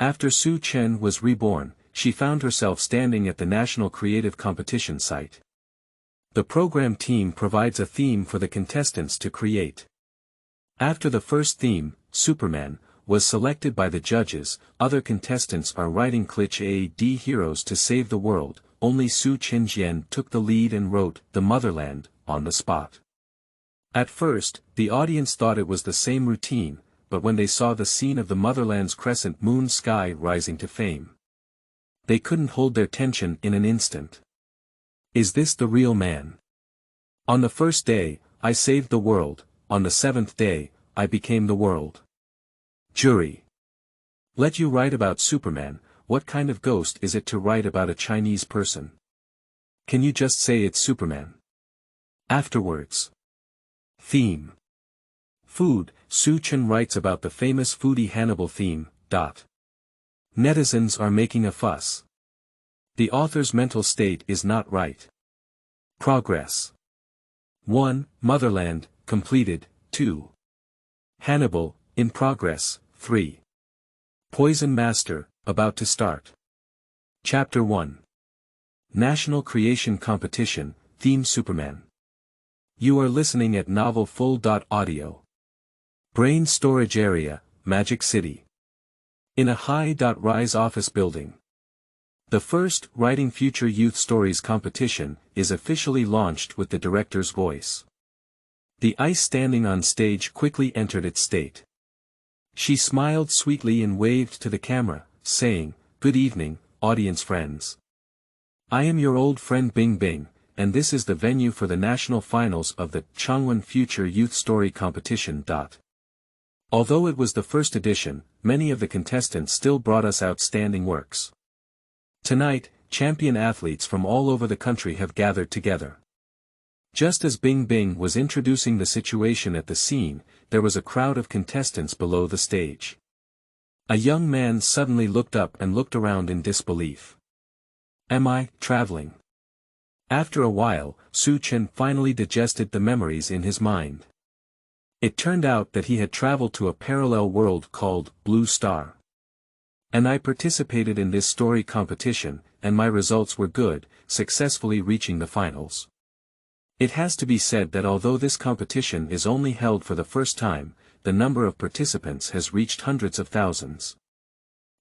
After Su Chen was reborn, she found herself standing at the National Creative Competition site. The program team provides a theme for the contestants to create. After the first theme, Superman, was selected by the judges, other contestants are writing cliché heroes to save the world. Only Su Chen took the lead and wrote The Motherland on the spot. At first, the audience thought it was the same routine, but when they saw the scene of the motherland's crescent moon sky rising to fame, they couldn't hold their tension in an instant. Is this the real man? On the first day, I saved the world, on the seventh day, I became the world. Jury. Let you write about Superman. What kind of ghost is it to write about a Chinese person? Can you just say it's Superman? Afterwards. Theme. Food. Su Chen writes about the famous foodie Hannibal theme. Netizens are making a fuss. The author's mental state is not right. Progress. 1. Motherland, completed. 2. Hannibal, in progress. 3. Poison Master, about to start. Chapter 1. National Creation Competition, Theme Superman. You are listening at novelfull.audio. Brain Storage Area, Magic City. In a high-rise office building. The first Writing Future Youth Stories competition is officially launched with the director's voice. The ice standing on stage quickly entered its state. She smiled sweetly and waved to the camera, saying, "Good evening, audience friends. I am your old friend Bing Bing, and this is the venue for the national finals of the Changwon Future Youth Story Competition. Although it was the first edition, many of the contestants still brought us outstanding works. Tonight, champion athletes from all over the country have gathered together." Just as Bing Bing was introducing the situation at the scene, there was a crowd of contestants below the stage. A young man suddenly looked up and looked around in disbelief. "Am I traveling?" After a while, Su Chen finally digested the memories in his mind. It turned out that he had traveled to a parallel world called Blue Star. "And I participated in this story competition, and my results were good, successfully reaching the finals." It has to be said that although this competition is only held for the first time, the number of participants has reached hundreds of thousands.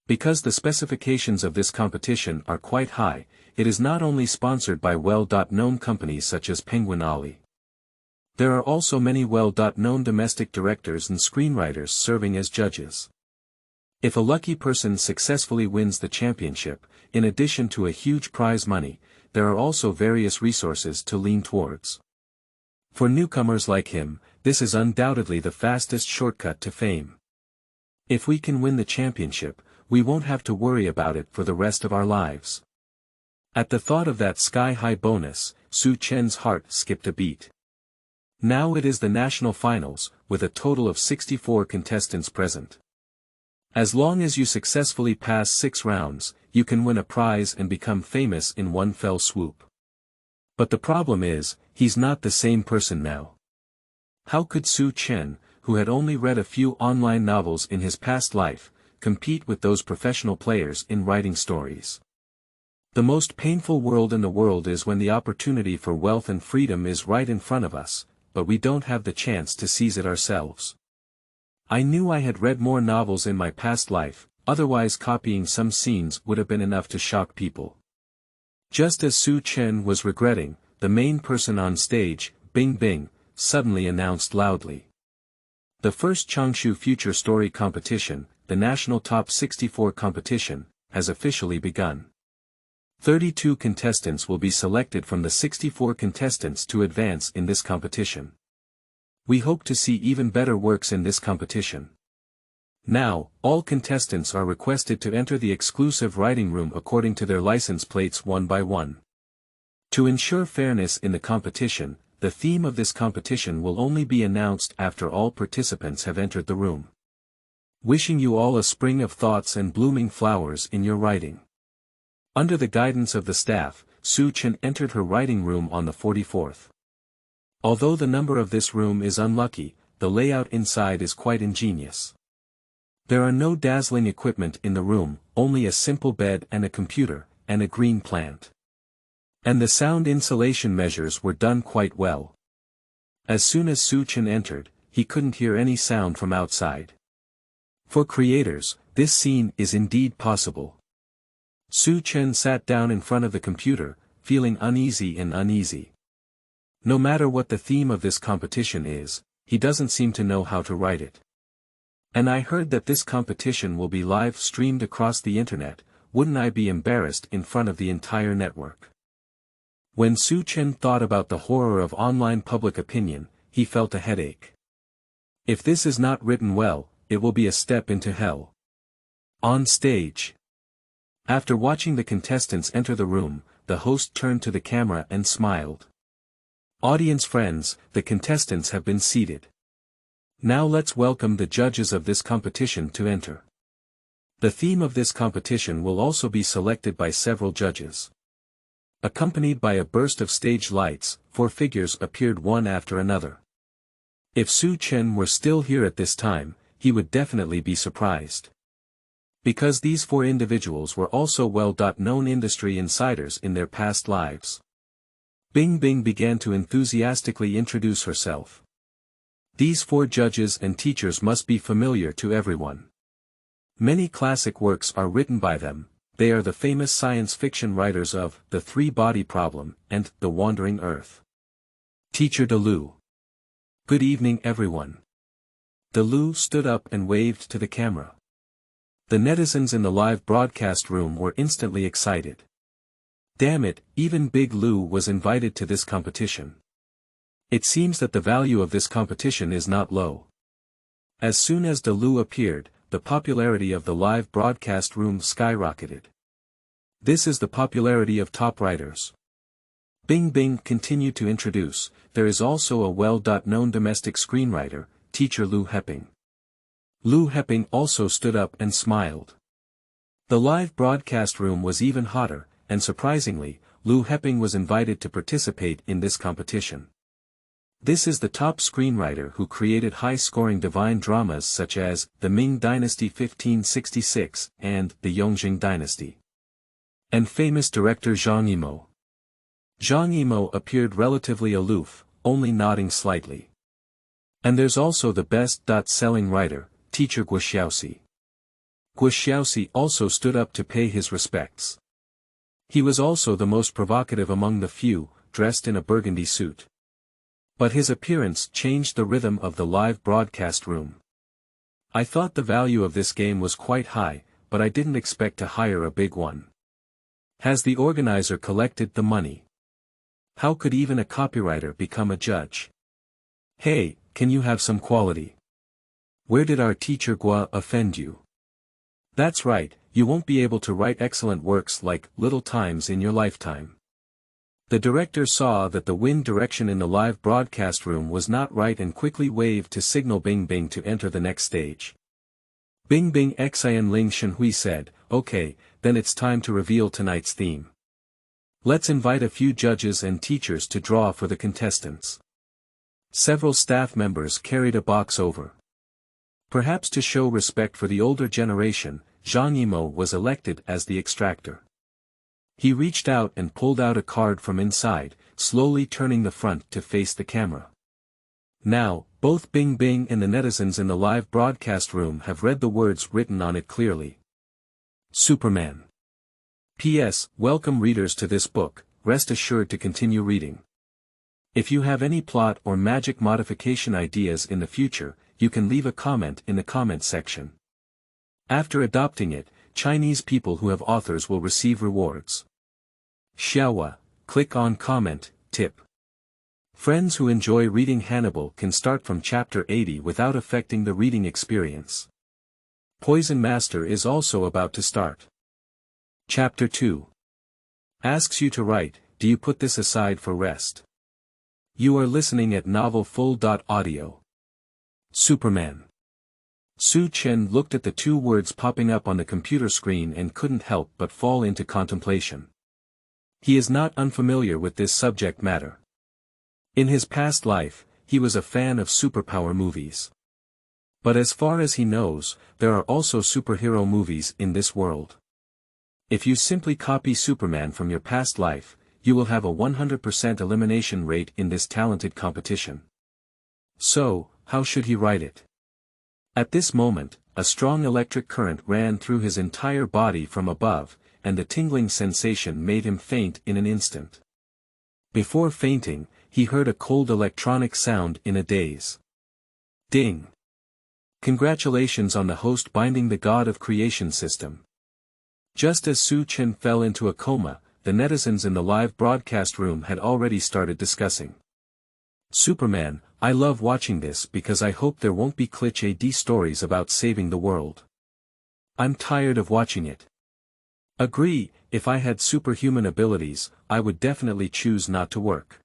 Because the specifications of this competition are quite high, it is not only sponsored by well-known companies such as Penguin Ali. There are also many well-known domestic directors and screenwriters serving as judges. If a lucky person successfully wins the championship, in addition to a huge prize money, there are also various resources to lean towards. For newcomers like him, this is undoubtedly the fastest shortcut to fame. If we can win the championship, we won't have to worry about it for the rest of our lives. At the thought of that sky-high bonus, Su Chen's heart skipped a beat. Now it is the national finals, with a total of 64 contestants present. As long as you successfully pass 6 rounds, you can win a prize and become famous in one fell swoop. But the problem is, he's not the same person now. How could Su Chen, who had only read a few online novels in his past life, compete with those professional players in writing stories? The most painful world in the world is when the opportunity for wealth and freedom is right in front of us, but we don't have the chance to seize it ourselves. I knew I had read more novels in my past life, otherwise copying some scenes would have been enough to shock people. Just as Su Chen was regretting, the main person on stage, Bing Bing, suddenly announced loudly. The first Changshu Future Story Competition, the National Top 64 competition, has officially begun. 32 contestants will be selected from the 64 contestants to advance in this competition. We hope to see even better works in this competition. Now, all contestants are requested to enter the exclusive writing room according to their license plates one by one. To ensure fairness in the competition, the theme of this competition will only be announced after all participants have entered the room. Wishing you all a spring of thoughts and blooming flowers in your writing. Under the guidance of the staff, Su Chen entered her writing room on the 44th. Although the number of this room is unlucky, the layout inside is quite ingenious. There are no dazzling equipment in the room, only a simple bed and a computer, and a green plant. And the sound insulation measures were done quite well. As soon as Su Chen entered, he couldn't hear any sound from outside. For creators, this scene is indeed possible. Su Chen sat down in front of the computer, feeling uneasy. No matter what the theme of this competition is, he doesn't seem to know how to write it. And I heard that this competition will be live streamed across the internet, wouldn't I be embarrassed in front of the entire network? When Su Chen thought about the horror of online public opinion, he felt a headache. If this is not written well, it will be a step into hell. On stage. After watching the contestants enter the room, the host turned to the camera and smiled. Audience friends, the contestants have been seated. Now let's welcome the judges of this competition to enter. The theme of this competition will also be selected by several judges. Accompanied by a burst of stage lights, 4 figures appeared one after another. If Su Chen were still here at this time, he would definitely be surprised. Because these 4 individuals were also well-known industry insiders in their past lives. Bing Bing began to enthusiastically introduce herself. These 4 judges and teachers must be familiar to everyone. Many classic works are written by them. They are the famous science fiction writers of The Three-Body Problem and The Wandering Earth. Teacher DeLu. Good evening everyone. DeLu stood up and waved to the camera. The netizens in the live broadcast room were instantly excited. Damn it, even Big Lou was invited to this competition. It seems that the value of this competition is not low. As soon as DeLu appeared, the popularity of the live broadcast room skyrocketed. This is the popularity of top writers. Bing Bing continued to introduce, there is also a well-known domestic screenwriter, teacher Lu Heping. Lu Heping also stood up and smiled. The live broadcast room was even hotter, and surprisingly, Lu Heping was invited to participate in this competition. This is the top screenwriter who created high-scoring divine dramas such as The Ming Dynasty 1566 and The Yongjing Dynasty. And famous director Zhang Yimou. Zhang Yimou appeared relatively aloof, only nodding slightly. And there's also the best-selling writer, teacher Guo Xiaoxi. Guo Xiaoxi also stood up to pay his respects. He was also the most provocative among the few, dressed in a burgundy suit. But his appearance changed the rhythm of the live broadcast room. I thought the value of this game was quite high, but I didn't expect to hire a big one. Has the organizer collected the money? How could even a copywriter become a judge? Hey, can you have some quality? Where did our teacher Guo offend you? That's right, you won't be able to write excellent works like Little Times in your lifetime. The director saw that the wind direction in the live broadcast room was not right and quickly waved to signal Bing Bing to enter the next stage. Bing Bing Xian Ling Shenhui said, okay, then it's time to reveal tonight's theme. Let's invite a few judges and teachers to draw for the contestants. Several staff members carried a box over. Perhaps to show respect for the older generation, Zhang Yimou was elected as the extractor. He reached out and pulled out a card from inside, slowly turning the front to face the camera. Now, both Bing Bing and the netizens in the live broadcast room have read the words written on it clearly. Superman. P.S. Welcome readers to this book, rest assured to continue reading. If you have any plot or magic modification ideas in the future, you can leave a comment in the comment section. After adopting it, Chinese people who have authors will receive rewards. Xiaowa, click on comment, tip. Friends who enjoy reading Hannibal can start from chapter 80 without affecting the reading experience. Poison Master is also about to start. Chapter 2. Asks you to write, do you put this aside for rest? You are listening at novelfull.audio. Superman. Su Chen looked at the 2 words popping up on the computer screen and couldn't help but fall into contemplation. He is not unfamiliar with this subject matter. In his past life, he was a fan of superpower movies. But as far as he knows, there are also superhero movies in this world. If you simply copy Superman from your past life, you will have a 100% elimination rate in this talented competition. So, how should he write it? At this moment, a strong electric current ran through his entire body from above, and the tingling sensation made him faint in an instant. Before fainting, he heard a cold electronic sound in a daze. Ding! Congratulations on the host binding the God of Creation system. Just as Su Chen fell into a coma, the netizens in the live broadcast room had already started discussing. Superman, I love watching this because I hope there won't be cliché stories about saving the world. I'm tired of watching it. Agree, if I had superhuman abilities, I would definitely choose not to work.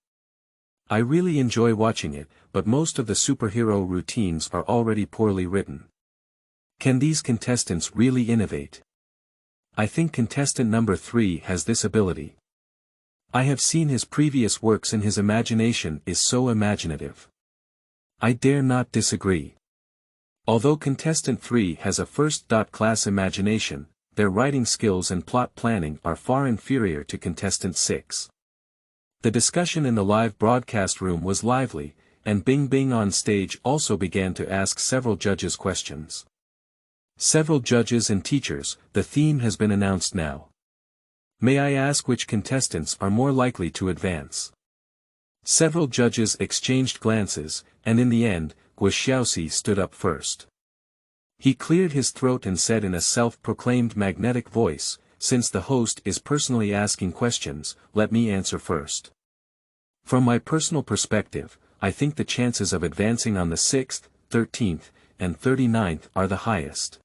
I really enjoy watching it, but most of the superhero routines are already poorly written. Can these contestants really innovate? I think contestant number 3 has this ability. I have seen his previous works and his imagination is so imaginative. I dare not disagree. Although contestant 3 has a first-class imagination, their writing skills and plot planning are far inferior to contestant 6. The discussion in the live broadcast room was lively, and Bing Bing on stage also began to ask several judges questions. Several judges and teachers, the theme has been announced now. May I ask which contestants are more likely to advance? Several judges exchanged glances, and in the end, Guo Xiaoxi stood up first. He cleared his throat and said in a self-proclaimed magnetic voice, since the host is personally asking questions, let me answer first. From my personal perspective, I think the chances of advancing on the 6th, 13th, and 39th are the highest.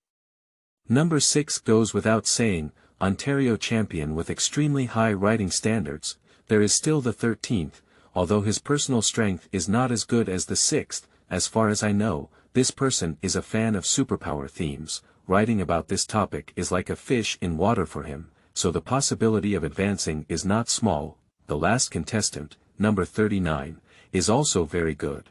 Number 6 goes without saying, Ontario champion with extremely high writing standards. There is still the 13th, although his personal strength is not as good as the 6th, as far as I know, this person is a fan of superpower themes, writing about this topic is like a fish in water for him, so the possibility of advancing is not small. The last contestant, number 39, is also very good.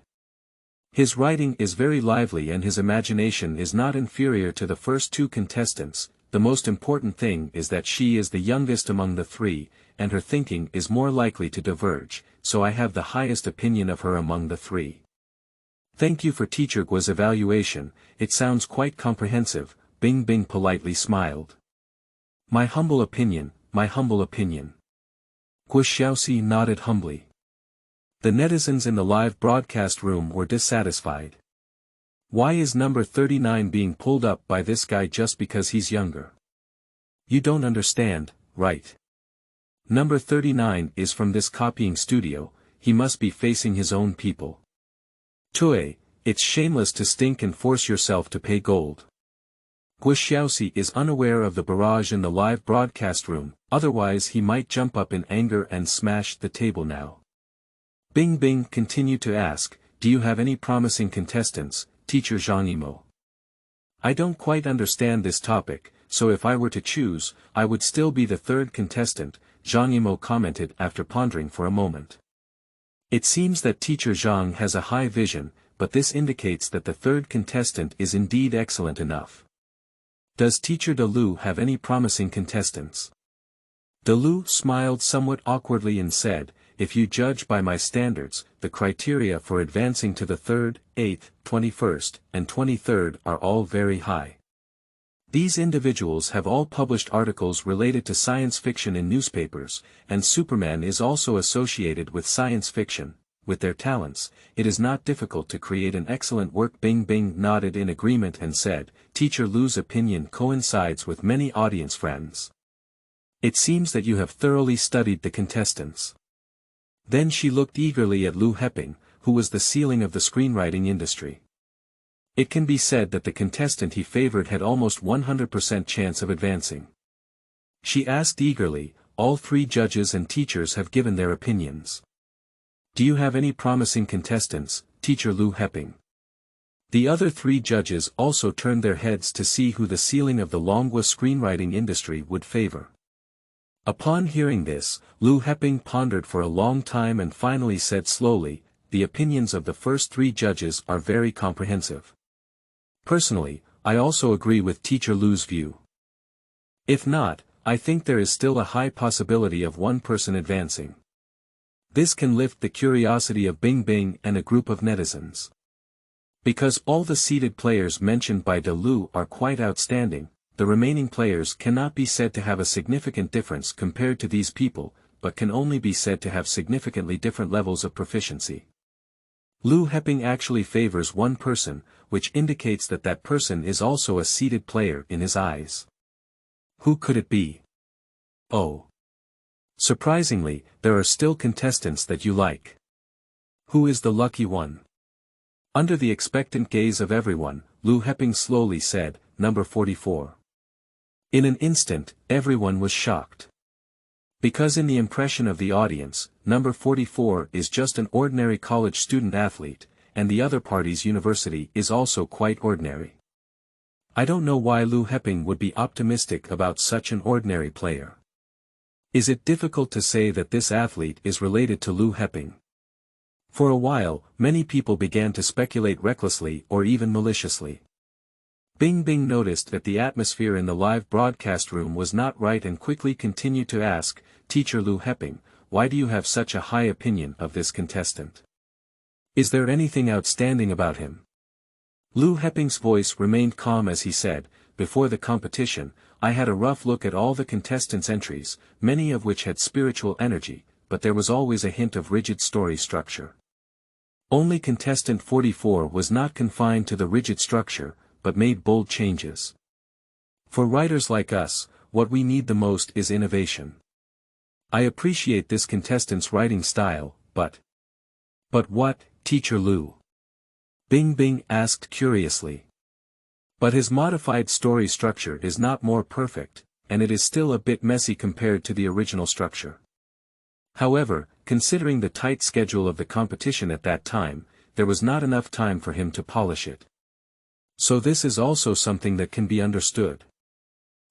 His writing is very lively and his imagination is not inferior to the first 2 contestants. The most important thing is that she is the youngest among the 3, and her thinking is more likely to diverge, so I have the highest opinion of her among the 3. Thank you for Teacher Guo's evaluation, it sounds quite comprehensive. Bing Bing politely smiled. My humble opinion, my humble opinion. Guo Xiaoxi nodded humbly. The netizens in the live broadcast room were dissatisfied. Why is number 39 being pulled up by this guy just because he's younger? You don't understand, right? Number 39 is from this copying studio, he must be facing his own people. Tue, it's shameless to stink and force yourself to pay gold. Guo Xiaoxi is unaware of the barrage in the live broadcast room, otherwise he might jump up in anger and smash the table now. Bing Bing continued to ask, do you have any promising contestants, Teacher Zhang Yimou? I don't quite understand this topic, so if I were to choose, I would still be the 3rd contestant, Zhang Yimou commented after pondering for a moment. It seems that Teacher Zhang has a high vision, but this indicates that the 3rd contestant is indeed excellent enough. Does Teacher De Lu have any promising contestants? De Lu smiled somewhat awkwardly and said, if you judge by my standards, the criteria for advancing to the 3rd, 8th, 21st, and 23rd are all very high. These individuals have all published articles related to science fiction in newspapers, and Superman is also associated with science fiction. With their talents, it is not difficult to create an excellent work. Bing Bing nodded in agreement and said, Teacher Lu's opinion coincides with many audience friends. It seems that you have thoroughly studied the contestants. Then she looked eagerly at Lu Heping, who was the ceiling of the screenwriting industry. It can be said that the contestant he favored had almost 100% chance of advancing. She asked eagerly, all 3 judges and teachers have given their opinions. Do you have any promising contestants, Teacher Lu Heping? The other 3 judges also turned their heads to see who the ceiling of the Longwa screenwriting industry would favor. Upon hearing this, Lu Heping pondered for a long time and finally said slowly, the opinions of the first 3 judges are very comprehensive. Personally, I also agree with Teacher Lu's view. If not, I think there is still a high possibility of one person advancing. This can lift the curiosity of Bing Bing and a group of netizens. Because all the seeded players mentioned by De Lu are quite outstanding, the remaining players cannot be said to have a significant difference compared to these people, but can only be said to have significantly different levels of proficiency. Lu Heping actually favors one person, which indicates that that person is also a seeded player in his eyes. Who could it be? Oh. Surprisingly, there are still contestants that you like. Who is the lucky one? Under the expectant gaze of everyone, Lu Heping slowly said, number 44. In an instant, everyone was shocked. Because in the impression of the audience, number 44 is just an ordinary college student athlete, and the other party's university is also quite ordinary. I don't know why Lu Heping would be optimistic about such an ordinary player. Is it difficult to say that this athlete is related to Lu Heping? For a while, many people began to speculate recklessly or even maliciously. Bing Bing noticed that the atmosphere in the live broadcast room was not right and quickly continued to ask, Teacher Lu Heping, why do you have such a high opinion of this contestant? Is there anything outstanding about him? Lu Heping's voice remained calm as he said, before the competition, I had a rough look at all the contestants' entries, many of which had spiritual energy, but there was always a hint of rigid story structure. Only contestant 44 was not confined to the rigid structure, but made bold changes. For writers like us, what we need the most is innovation. I appreciate this contestant's writing style, but what, Teacher Lu? Bing Bing asked curiously. But his modified story structure is not more perfect, and it is still a bit messy compared to the original structure. However, considering the tight schedule of the competition at that time, there was not enough time for him to polish it. So this is also something that can be understood.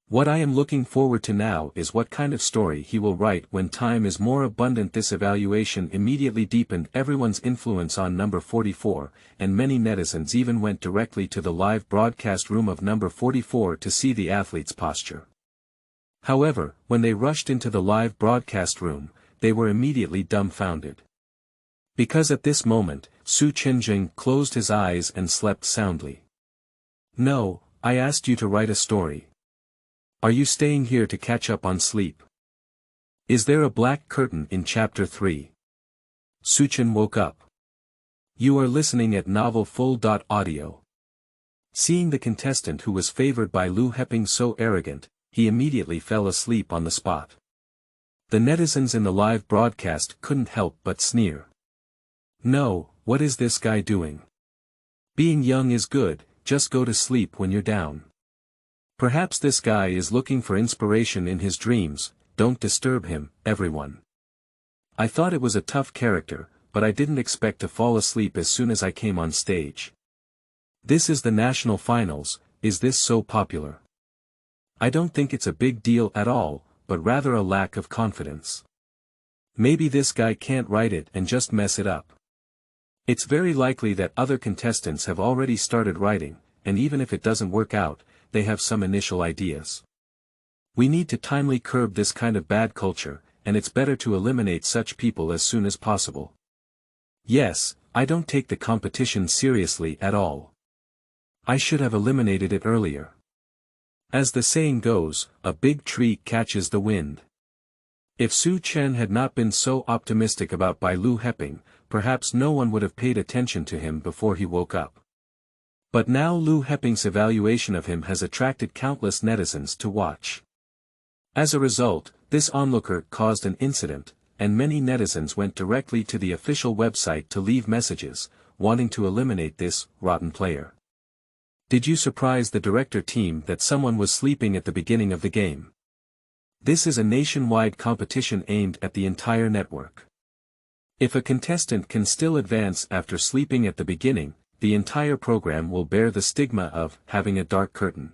What I am looking forward to now is what kind of story he will write when time is more abundant. This evaluation immediately deepened everyone's influence on number 44, and many netizens even went directly to the live broadcast room of number 44 to see the athlete's posture. However, when they rushed into the live broadcast room, they were immediately dumbfounded. Because at this moment, Su Chen closed his eyes and slept soundly. No, I asked you to write a story. Are you staying here to catch up on sleep? Is there a black curtain in chapter 3? Su Chen woke up. You are listening at novelfull.audio. Seeing the contestant who was favored by Lu Heping so arrogant, he immediately fell asleep on the spot. The netizens in the live broadcast couldn't help but sneer. No, what is this guy doing? Being young is good, just go to sleep when you're down. Perhaps this guy is looking for inspiration in his dreams, don't disturb him, everyone. I thought it was a tough character, but I didn't expect to fall asleep as soon as I came on stage. This is the national finals, is this so popular? I don't think it's a big deal at all, but rather a lack of confidence. Maybe this guy can't write it and just mess it up. It's very likely that other contestants have already started writing, and even if it doesn't work out, they have some initial ideas. We need to timely curb this kind of bad culture, and it's better to eliminate such people as soon as possible. Yes, I don't take the competition seriously at all. I should have eliminated it earlier. As the saying goes, a big tree catches the wind. If Su Chen had not been so optimistic about Bai Lu Heping, perhaps no one would have paid attention to him before he woke up. But now Lu Heping's evaluation of him has attracted countless netizens to watch. As a result, this onlooker caused an incident, and many netizens went directly to the official website to leave messages, wanting to eliminate this rotten player. Did you surprise the director team that someone was sleeping at the beginning of the game? This is a nationwide competition aimed at the entire network. If a contestant can still advance after sleeping at the beginning, the entire program will bear the stigma of having a dark curtain.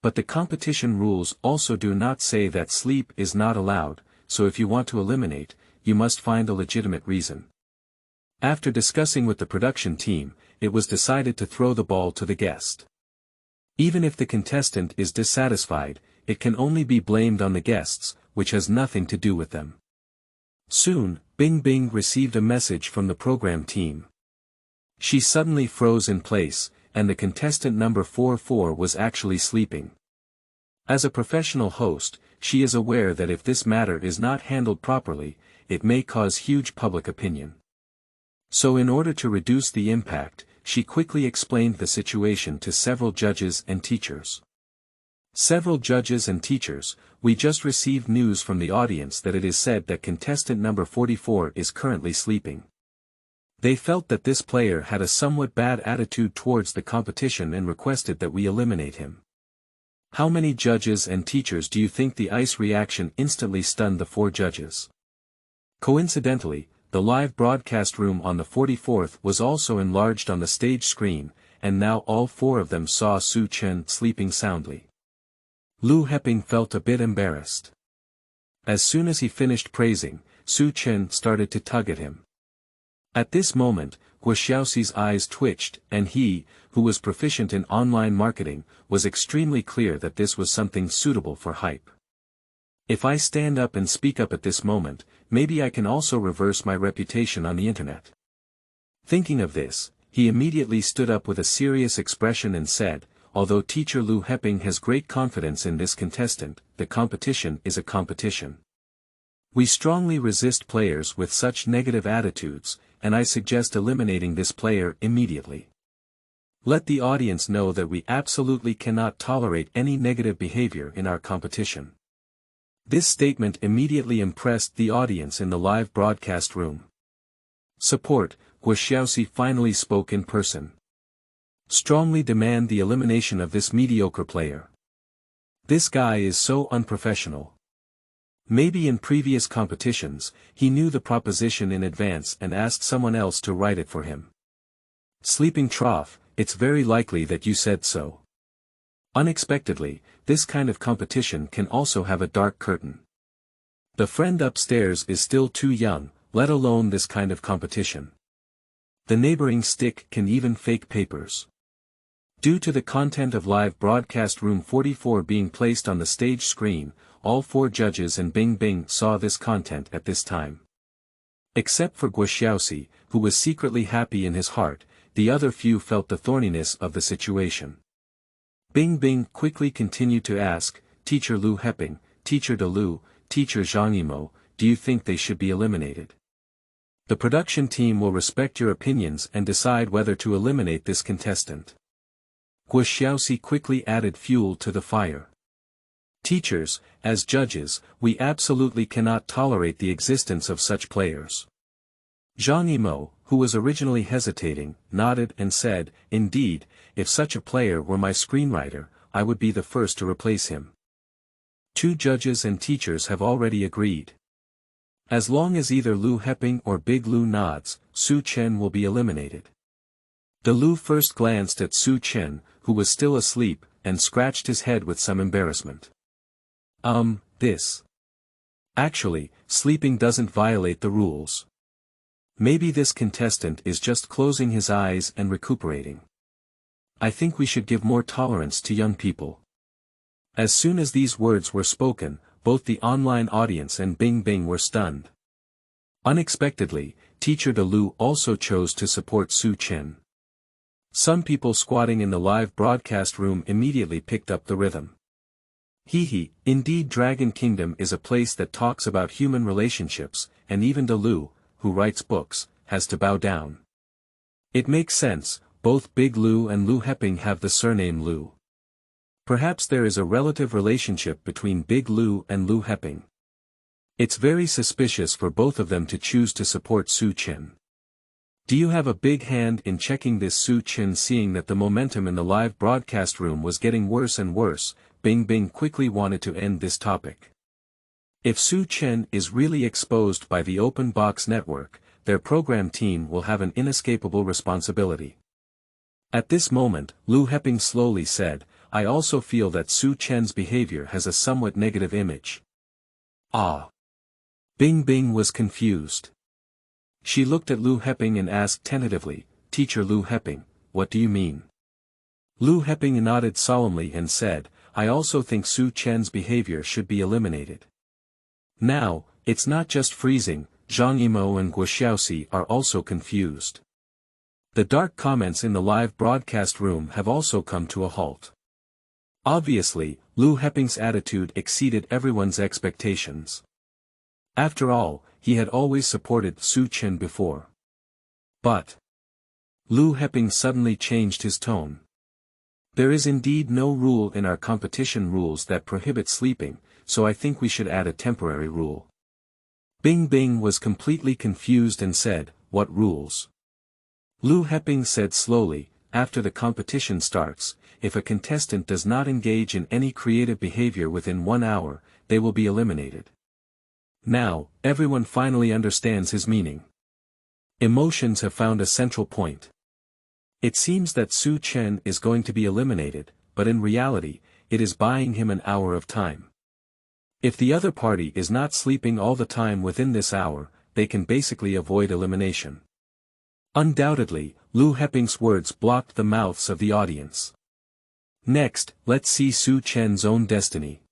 But the competition rules also do not say that sleep is not allowed, so if you want to eliminate, you must find a legitimate reason. After discussing with the production team, it was decided to throw the ball to the guest. Even if the contestant is dissatisfied, it can only be blamed on the guests, which has nothing to do with them. Soon, Bing Bing received a message from the program team. She suddenly froze in place, and the contestant number 44 was actually sleeping. As a professional host, she is aware that if this matter is not handled properly, it may cause huge public opinion. So in order to reduce the impact, she quickly explained the situation to several judges and teachers. Several judges and teachers, we just received news from the audience that it is said that contestant number 44 is currently sleeping. They felt that this player had a somewhat bad attitude towards the competition and requested that we eliminate him. How many judges and teachers do you think the ice reaction instantly stunned the 4 judges? Coincidentally, the live broadcast room on the 44th was also enlarged on the stage screen, and now all 4 of them saw Su Chen sleeping soundly. Lu Heping felt a bit embarrassed. As soon as he finished praising, Su Chen started to tug at him. At this moment, Guo Xiaoxi's eyes twitched, and he, who was proficient in online marketing, was extremely clear that this was something suitable for hype. If I stand up and speak up at this moment, maybe I can also reverse my reputation on the internet. Thinking of this, he immediately stood up with a serious expression and said, although teacher Lu Heping has great confidence in this contestant, the competition is a competition. We strongly resist players with such negative attitudes, and I suggest eliminating this player immediately. Let the audience know that we absolutely cannot tolerate any negative behavior in our competition. This statement immediately impressed the audience in the live broadcast room. Support, Guo Xiaoxi finally spoke in person. Strongly demand the elimination of this mediocre player. This guy is so unprofessional. Maybe in previous competitions, he knew the proposition in advance and asked someone else to write it for him. Sleeping trough, it's very likely that you said so. Unexpectedly, this kind of competition can also have a dark curtain. The friend upstairs is still too young, let alone this kind of competition. The neighboring stick can even fake papers. Due to the content of live broadcast room 44 being placed on the stage screen, all 4 judges and Bing Bing saw this content at this time. Except for Guo Xiaoxi, who was secretly happy in his heart, the other few felt the thorniness of the situation. Bing Bing quickly continued to ask, Teacher Lu Heping, Teacher De Lu, Teacher Zhang Yimo, do you think they should be eliminated? The production team will respect your opinions and decide whether to eliminate this contestant. Guo Xiaoxi quickly added fuel to the fire. Teachers, as judges, we absolutely cannot tolerate the existence of such players. Zhang Yimo, who was originally hesitating, nodded and said, indeed, if such a player were my screenwriter, I would be the first to replace him. 2 judges and teachers have already agreed. As long as either Lu Heping or Big Lu nods, Su Chen will be eliminated. De Lu first glanced at Su Chen, who was still asleep, and scratched his head with some embarrassment. This. Actually, sleeping doesn't violate the rules. Maybe this contestant is just closing his eyes and recuperating. I think we should give more tolerance to young people. As soon as these words were spoken, both the online audience and Bing Bing were stunned. Unexpectedly, Teacher De Lu also chose to support Su Chen. Some people squatting in the live broadcast room immediately picked up the rhythm. Indeed Dragon Kingdom is a place that talks about human relationships, and even De Lu, who writes books, has to bow down. It makes sense, both Big Lu and Lu Heping have the surname Lu. Perhaps there is a relative relationship between Big Lu and Lu Heping. It's very suspicious for both of them to choose to support Su Chen. Do you have a big hand in checking this? Su Chen, seeing that the momentum in the live broadcast room was getting worse and worse, Bing Bing quickly wanted to end this topic. If Su Chen is really exposed by the Open Box Network, their program team will have an inescapable responsibility. At this moment, Lu Heping slowly said, I also feel that Su Chen's behavior has a somewhat negative image. Bing Bing was confused. She looked at Lu Heping and asked tentatively, Teacher Lu Heping, what do you mean? Lu Heping nodded solemnly and said, I also think Su Chen's behavior should be eliminated. Now, it's not just freezing, Zhang Yimou and Guo Xiaoxi are also confused. The dark comments in the live broadcast room have also come to a halt. Obviously, Lu Heping's attitude exceeded everyone's expectations. After all, he had always supported Su Chen before. But Lu Heping suddenly changed his tone. There is indeed no rule in our competition rules that prohibit sleeping, so I think we should add a temporary rule. Bing Bing was completely confused and said, what rules? Lu Heping said slowly, after the competition starts, if a contestant does not engage in any creative behavior within 1 hour, they will be eliminated. Now, everyone finally understands his meaning. Emotions have found a central point. It seems that Su Chen is going to be eliminated, but in reality, it is buying him an hour of time. If the other party is not sleeping all the time within this hour, they can basically avoid elimination. Undoubtedly, Lu Heping's words blocked the mouths of the audience. Next, let's see Su Chen's own destiny.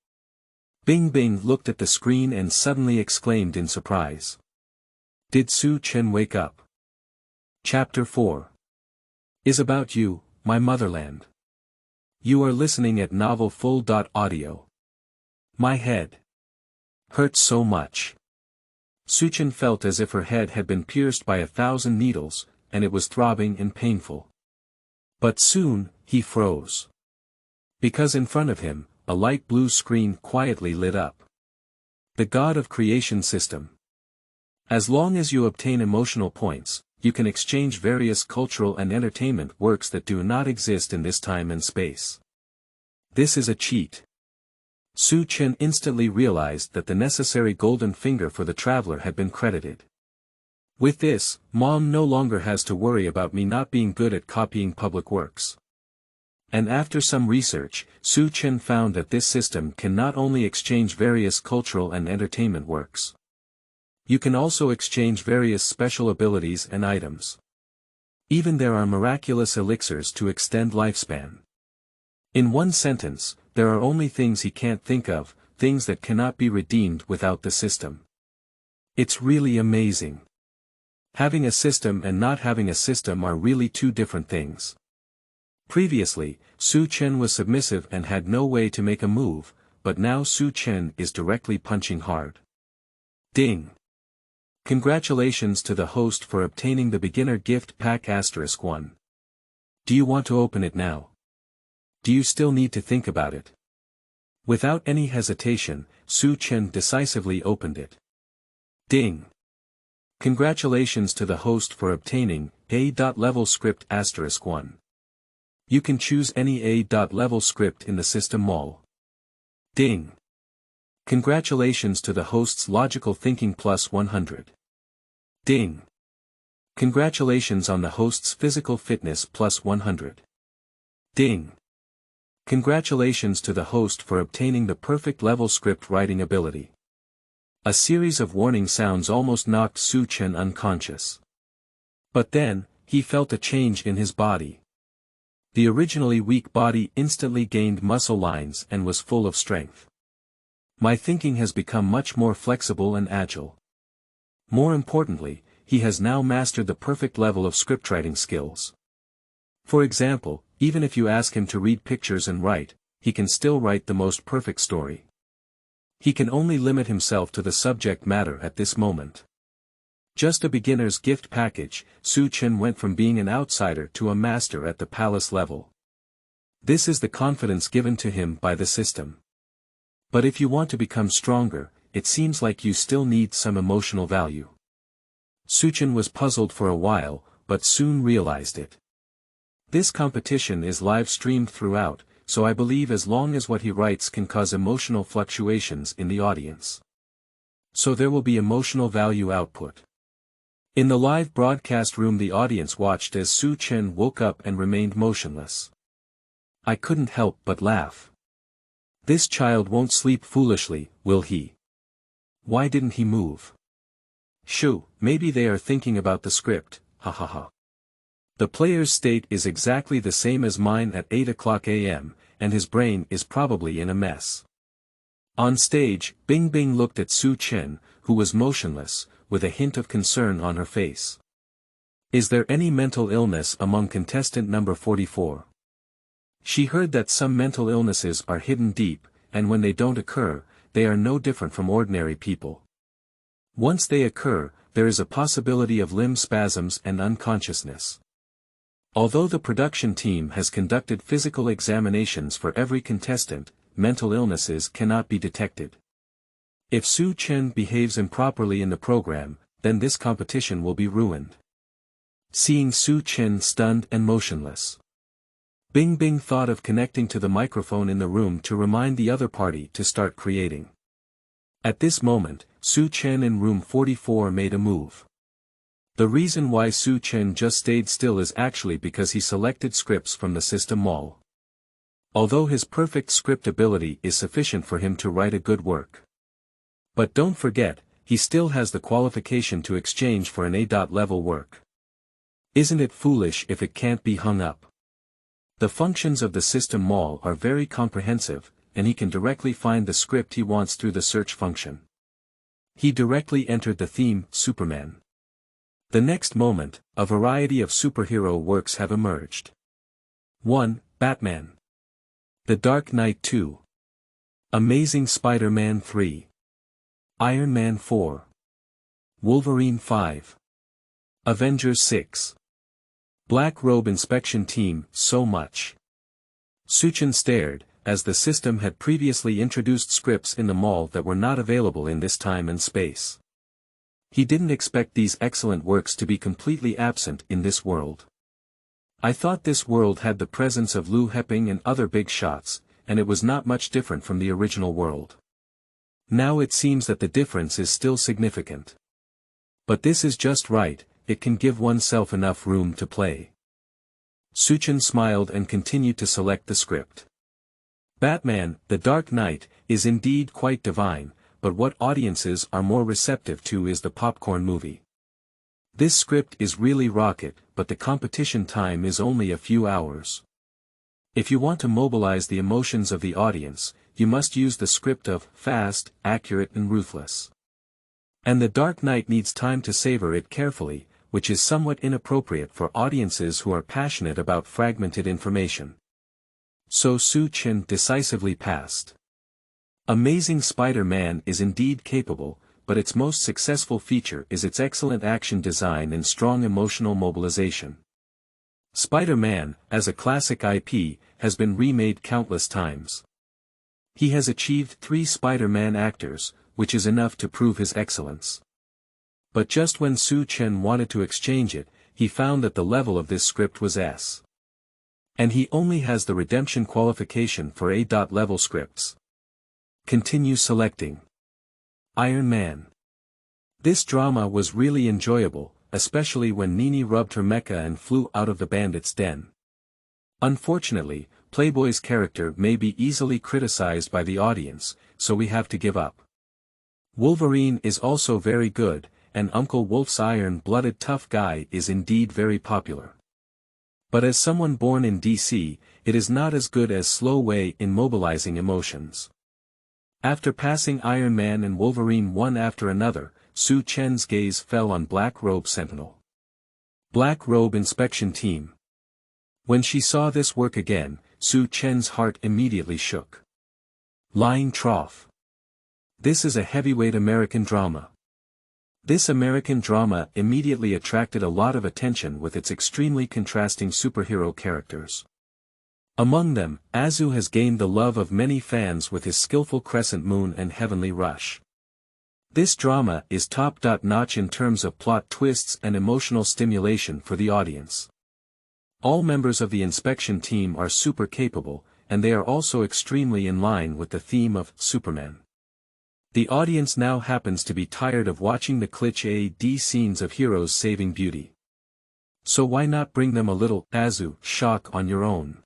Bing Bing looked at the screen and suddenly exclaimed in surprise. Did Su Chen wake up? Chapter 4 is about you, my motherland. You are listening at novelfull.audio. My head hurts so much. Su Chen felt as if her head had been pierced by 1,000 needles, and it was throbbing and painful. But soon, he froze. Because in front of him, a light blue screen quietly lit up. The God of Creation system. As long as you obtain emotional points, you can exchange various cultural and entertainment works that do not exist in this time and space. This is a cheat. Su Chen instantly realized that the necessary golden finger for the traveler had been credited. With this, Mom no longer has to worry about me not being good at copying public works. And after some research, Su Chen found that this system can not only exchange various cultural and entertainment works. You can also exchange various special abilities and items. Even there are miraculous elixirs to extend lifespan. In one sentence, there are only things he can't think of, things that cannot be redeemed without the system. It's really amazing. Having a system and not having a system are really two different things. Previously, Su Chen was submissive and had no way to make a move, but now Su Chen is directly punching hard. Ding! Congratulations to the host for obtaining the beginner gift pack *1. Do you want to open it now? Do you still need to think about it? Without any hesitation, Su Chen decisively opened it. Ding! Congratulations to the host for obtaining A.level script *1. You can choose any A.level script in the system mall. Ding! Congratulations to the host's logical thinking plus 100. Ding! Congratulations on the host's physical fitness plus 100. Ding! Congratulations to the host for obtaining the perfect level script writing ability. A series of warning sounds almost knocked Su Chen unconscious. But then, he felt a change in his body. The originally weak body instantly gained muscle lines and was full of strength. My thinking has become much more flexible and agile. More importantly, he has now mastered the perfect level of scriptwriting skills. For example, even if you ask him to read pictures and write, he can still write the most perfect story. He can only limit himself to the subject matter at this moment. Just a beginner's gift package, Su Chen went from being an outsider to a master at the palace level. This is the confidence given to him by the system. But if you want to become stronger, it seems like you still need some emotional value. Su Chen was puzzled for a while, but soon realized it. This competition is live-streamed throughout, so I believe as long as what he writes can cause emotional fluctuations in the audience. So there will be emotional value output. In the live broadcast room the audience watched as Su Chen woke up and remained motionless. I couldn't help but laugh. This child won't sleep foolishly, will he? Why didn't he move? Shoo, maybe they are thinking about the script, ha ha ha. The player's state is exactly the same as mine at 8 o'clock a.m., and his brain is probably in a mess. On stage, Bing Bing looked at Su Chen, who was motionless, with a hint of concern on her face. Is there any mental illness among contestant number 44? She heard that some mental illnesses are hidden deep, and when they don't occur, they are no different from ordinary people. Once they occur, there is a possibility of limb spasms and unconsciousness. Although the production team has conducted physical examinations for every contestant, mental illnesses cannot be detected. If Su Chen behaves improperly in the program, then this competition will be ruined. Seeing Su Chen stunned and motionless, Bing Bing thought of connecting to the microphone in the room to remind the other party to start creating. At this moment, Su Chen in room 44 made a move. The reason why Su Chen just stayed still is actually because he selected scripts from the system mall. Although his perfect script ability is sufficient for him to write a good work. But don't forget, he still has the qualification to exchange for an A-level work. Isn't it foolish if it can't be hung up? The functions of the system mall are very comprehensive, and he can directly find the script he wants through the search function. He directly entered the theme, Superman. The next moment, a variety of superhero works have emerged. 1. Batman. The Dark Knight 2. Amazing Spider-Man 3. Iron Man 4. Wolverine 5. Avengers 6. Black Robe Inspection Team, so much. Su Chen stared, as the system had previously introduced scripts in the mall that were not available in this time and space. He didn't expect these excellent works to be completely absent in this world. I thought this world had the presence of Liu Heping and other big shots, and it was not much different from the original world. Now it seems that the difference is still significant. But this is just right, it can give oneself enough room to play. Su Chen smiled and continued to select the script. Batman, The Dark Knight, is indeed quite divine, but what audiences are more receptive to is the popcorn movie. This script is really rocket, but the competition time is only a few hours. If you want to mobilize the emotions of the audience, you must use the script of fast, accurate and ruthless. And The Dark Knight needs time to savor it carefully, which is somewhat inappropriate for audiences who are passionate about fragmented information. So Su Chen decisively passed. Amazing Spider-Man is indeed capable, but its most successful feature is its excellent action design and strong emotional mobilization. Spider-Man, as a classic IP, has been remade countless times. He has achieved 3 Spider-Man actors, which is enough to prove his excellence. But just when Su Chen wanted to exchange it, he found that the level of this script was S. And he only has the redemption qualification for A-level scripts. Continue selecting. Iron Man. This drama was really enjoyable, especially when Nini rubbed her mecha and flew out of the bandit's den. Unfortunately, Playboy's character may be easily criticized by the audience, so we have to give up. Wolverine is also very good, and Uncle Wolf's iron-blooded tough guy is indeed very popular. But as someone born in DC, it is not as good as Slow Wei in mobilizing emotions. After passing Iron Man and Wolverine one after another, Su Chen's gaze fell on Black Robe Sentinel. Black Robe Inspection Team. When she saw this work again, Su Chen's heart immediately shook. Lying Trough. This is a heavyweight American drama. This American drama immediately attracted a lot of attention with its extremely contrasting superhero characters. Among them, Azu has gained the love of many fans with his skillful Crescent Moon and Heavenly Rush. This drama is top-notch in terms of plot twists and emotional stimulation for the audience. All members of the inspection team are super capable, and they are also extremely in line with the theme of Superman. The audience now happens to be tired of watching the cliché scenes of heroes saving beauty. So why not bring them a little Azu shock on your own?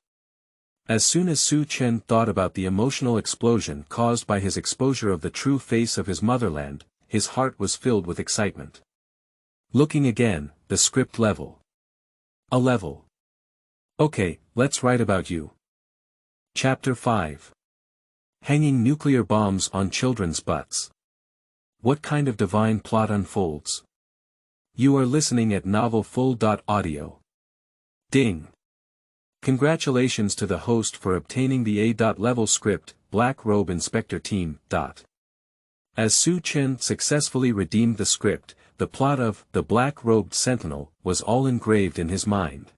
As soon as Su Chen thought about the emotional explosion caused by his exposure of the true face of his motherland, his heart was filled with excitement. Looking again, the script level. A level. Okay, let's write about you. Chapter 5. Hanging nuclear bombs on children's butts. What kind of divine plot unfolds? You are listening at novelfull.audio. Ding. Congratulations to the host for obtaining the A.level script, Black Robe Inspector Team. As Su Chen successfully redeemed the script, the plot of The Black-Robed Sentinel was all engraved in his mind.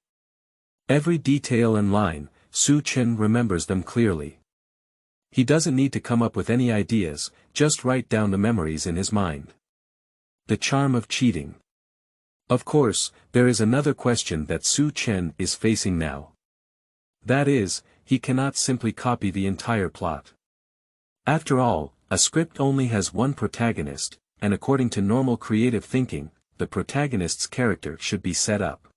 Every detail and line, Su Chen remembers them clearly. He doesn't need to come up with any ideas, just write down the memories in his mind. The charm of cheating. Of course, there is another question that Su Chen is facing now. That is, he cannot simply copy the entire plot. After all, a script only has one protagonist, and according to normal creative thinking, the protagonist's character should be set up.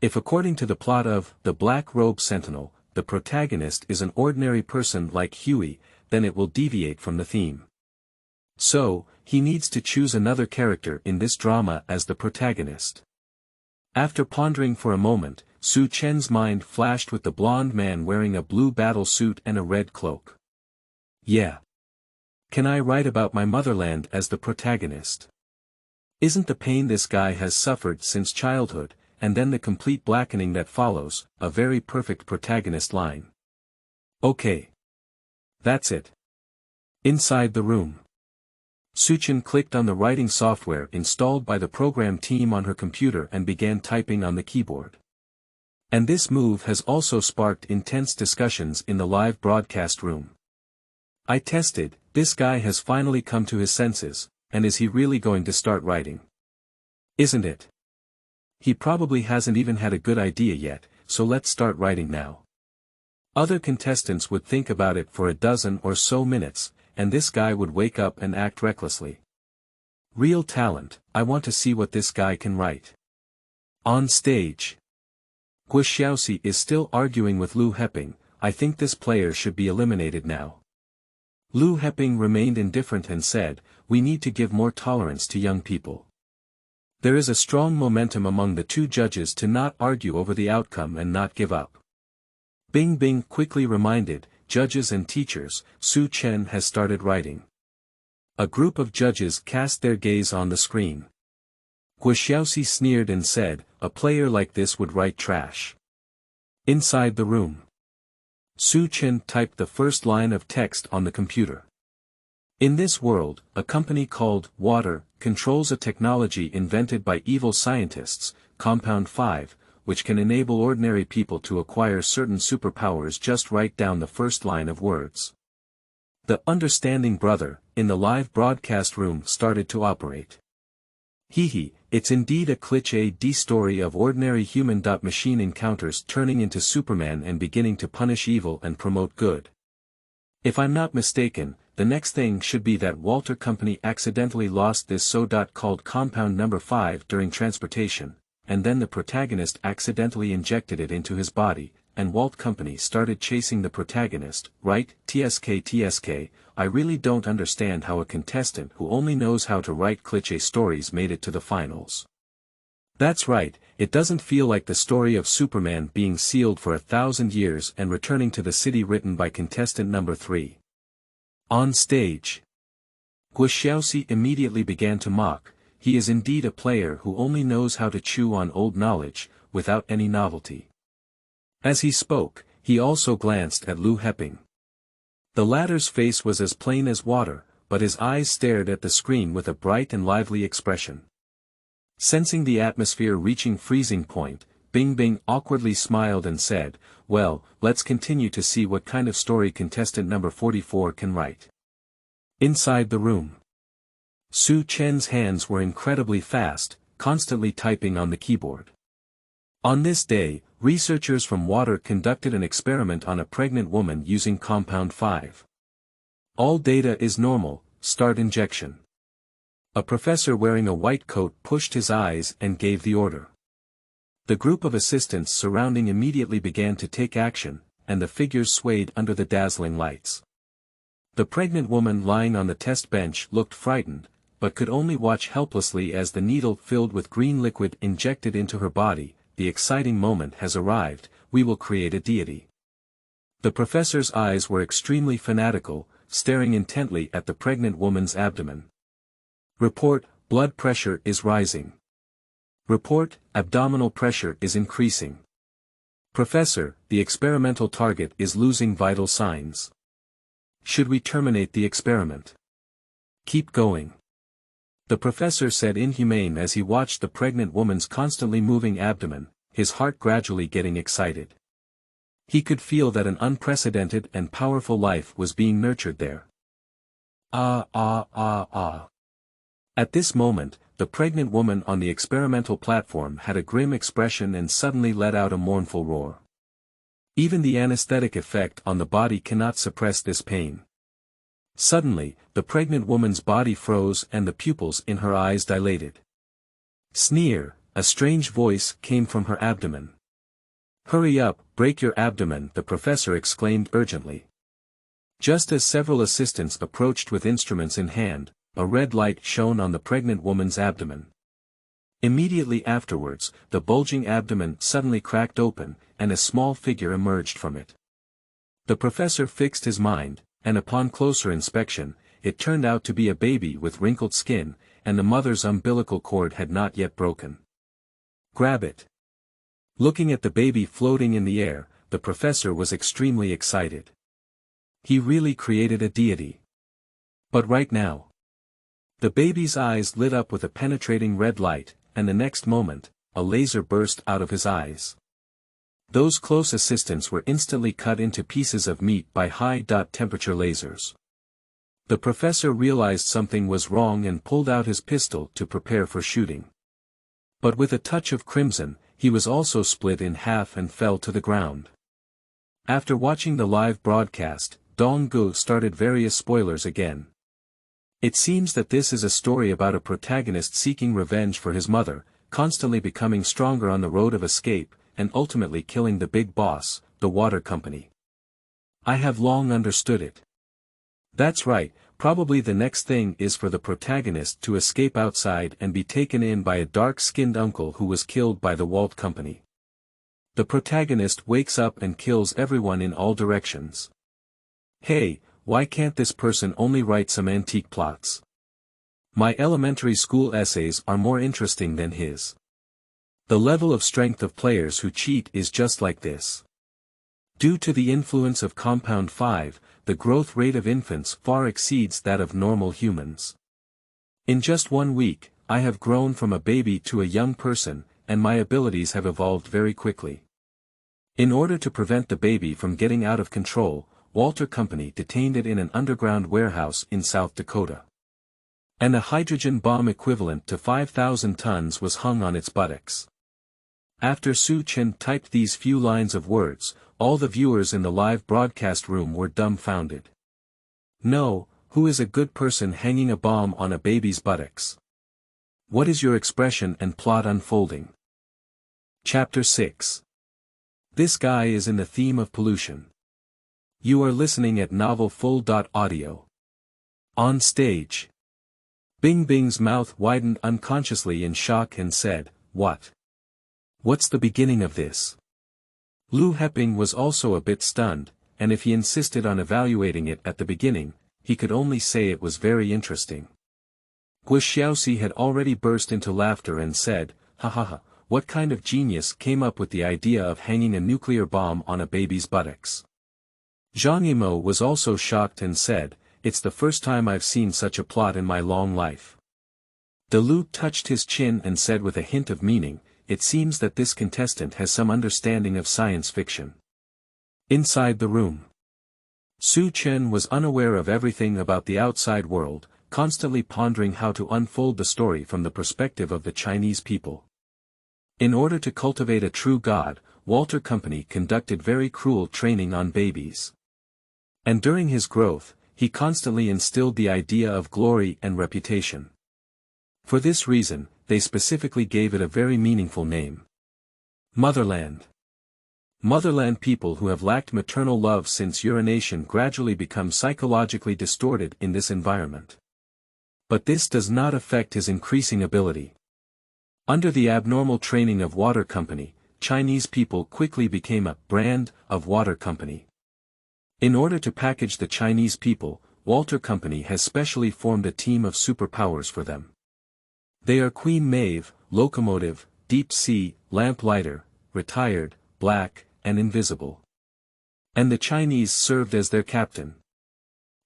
If according to the plot of The Black Robe Sentinel, the protagonist is an ordinary person like Huey, then it will deviate from the theme. So, he needs to choose another character in this drama as the protagonist. After pondering for a moment, Su Chen's mind flashed with the blonde man wearing a blue battle suit and a red cloak. Yeah. Can I write about my motherland as the protagonist? Isn't the pain this guy has suffered since childhood, and then the complete blackening that follows, a very perfect protagonist line? Okay. That's it. Inside the room. Su Chen clicked on the writing software installed by the program team on her computer and began typing on the keyboard. And this move has also sparked intense discussions in the live broadcast room. I tested, this guy has finally come to his senses, and is he really going to start writing? Isn't it? He probably hasn't even had a good idea yet, so let's start writing now. Other contestants would think about it for a dozen or so minutes, and this guy would wake up and act recklessly. Real talent, I want to see what this guy can write. On stage. Guo Xiaoxi is still arguing with Lu Heping. I think this player should be eliminated now. Lu Heping remained indifferent and said, we need to give more tolerance to young people. There is a strong momentum among the two judges to not argue over the outcome and not give up. Bing Bing quickly reminded, judges and teachers, Su Chen has started writing. A group of judges cast their gaze on the screen. Guo Xiaoxi sneered and said, a player like this would write trash. Inside the room. Su Chen typed the first line of text on the computer. In this world, a company called Water controls a technology invented by evil scientists, Compound 5, which can enable ordinary people to acquire certain superpowers. Just write down the first line of words. The understanding brother, in the live broadcast room started to operate. Hehe, it's indeed a cliché story of ordinary human-machine encounters turning into Superman and beginning to punish evil and promote good. If I'm not mistaken, the next thing should be that Walter Company accidentally lost this called Compound Number 5 during transportation, and then the protagonist accidentally injected it into his body, and Walt Company started chasing the protagonist, right? TSK, I really don't understand how a contestant who only knows how to write cliché stories made it to the finals. That's right, it doesn't feel like the story of Superman being sealed for 1,000 years and returning to the city written by contestant number 3. On stage. Guo Xiaoxi immediately began to mock, he is indeed a player who only knows how to chew on old knowledge, without any novelty. As he spoke, he also glanced at Lu Heping. The latter's face was as plain as water, but his eyes stared at the screen with a bright and lively expression. Sensing the atmosphere reaching freezing point, Bing Bing awkwardly smiled and said, well, let's continue to see what kind of story contestant number 44 can write. Inside the room. Su Chen's hands were incredibly fast, constantly typing on the keyboard. On this day, researchers from Water conducted an experiment on a pregnant woman using Compound 5. All data is normal, start injection. A professor wearing a white coat pushed his eyes and gave the order. The group of assistants surrounding immediately began to take action, and the figures swayed under the dazzling lights. The pregnant woman lying on the test bench looked frightened, but could only watch helplessly as the needle filled with green liquid injected into her body, the exciting moment has arrived, we will create a deity. The professor's eyes were extremely fanatical, staring intently at the pregnant woman's abdomen. Report, blood pressure is rising. Report, abdominal pressure is increasing. Professor, the experimental target is losing vital signs. Should we terminate the experiment? Keep going. The professor said inhumane as he watched the pregnant woman's constantly moving abdomen, his heart gradually getting excited. He could feel that an unprecedented and powerful life was being nurtured there. At this moment, the pregnant woman on the experimental platform had a grim expression and suddenly let out a mournful roar. Even the anesthetic effect on the body cannot suppress this pain. Suddenly, the pregnant woman's body froze and the pupils in her eyes dilated. Sneer, a strange voice came from her abdomen. Hurry up, break your abdomen, the professor exclaimed urgently. Just as several assistants approached with instruments in hand, a red light shone on the pregnant woman's abdomen. Immediately afterwards, the bulging abdomen suddenly cracked open, and a small figure emerged from it. The professor fixed his mind, and upon closer inspection, it turned out to be a baby with wrinkled skin, and the mother's umbilical cord had not yet broken. Grab it. Looking at the baby floating in the air, the professor was extremely excited. He really created a deity. But right now, the baby's eyes lit up with a penetrating red light, and the next moment, a laser burst out of his eyes. Those close assistants were instantly cut into pieces of meat by high-temperature lasers. The professor realized something was wrong and pulled out his pistol to prepare for shooting. But with a touch of crimson, he was also split in half and fell to the ground. After watching the live broadcast, Dong-gu started various spoilers again. It seems that this is a story about a protagonist seeking revenge for his mother, constantly becoming stronger on the road of escape, and ultimately killing the big boss, the water company. I have long understood it. That's right, probably the next thing is for the protagonist to escape outside and be taken in by a dark-skinned uncle who was killed by the Walt Company. The protagonist wakes up and kills everyone in all directions. Hey, why can't this person only write some antique plots? My elementary school essays are more interesting than his. The level of strength of players who cheat is just like this. Due to the influence of Compound 5, the growth rate of infants far exceeds that of normal humans. In just 1 week, I have grown from a baby to a young person, and my abilities have evolved very quickly. In order to prevent the baby from getting out of control, Walter Company detained it in an underground warehouse in South Dakota. And a hydrogen bomb equivalent to 5,000 tons was hung on its buttocks. After Su Chen typed these few lines of words, all the viewers in the live broadcast room were dumbfounded. No, who is a good person hanging a bomb on a baby's buttocks? What is your expression and plot unfolding? Chapter 6. This guy is in the theme of pollution. You are listening at novelfull.audio. On stage. Bing Bing's mouth widened unconsciously in shock and said, "What? What's the beginning of this?" Lu Heping was also a bit stunned, and if he insisted on evaluating it at the beginning, he could only say it was very interesting. Guo Xiaoxi had already burst into laughter and said, "Ha ha ha, what kind of genius came up with the idea of hanging a nuclear bomb on a baby's buttocks?" Zhang Yimou was also shocked and said, "It's the first time I've seen such a plot in my long life." De Lu touched his chin and said with a hint of meaning, "It seems that this contestant has some understanding of science fiction." Inside the room, Su Chen was unaware of everything about the outside world, constantly pondering how to unfold the story from the perspective of the Chinese people. In order to cultivate a true god, Walter Company conducted very cruel training on babies. And during his growth, he constantly instilled the idea of glory and reputation. For this reason, they specifically gave it a very meaningful name. Motherland. Motherland people who have lacked maternal love since urination gradually become psychologically distorted in this environment. But this does not affect his increasing ability. Under the abnormal training of Water Company, Chinese people quickly became a brand of water company. In order to package the Chinese people, Walter Company has specially formed a team of superpowers for them. They are Queen Maeve, Locomotive, Deep Sea, Lamplighter, Retired, Black, and Invisible. And the Chinese served as their captain.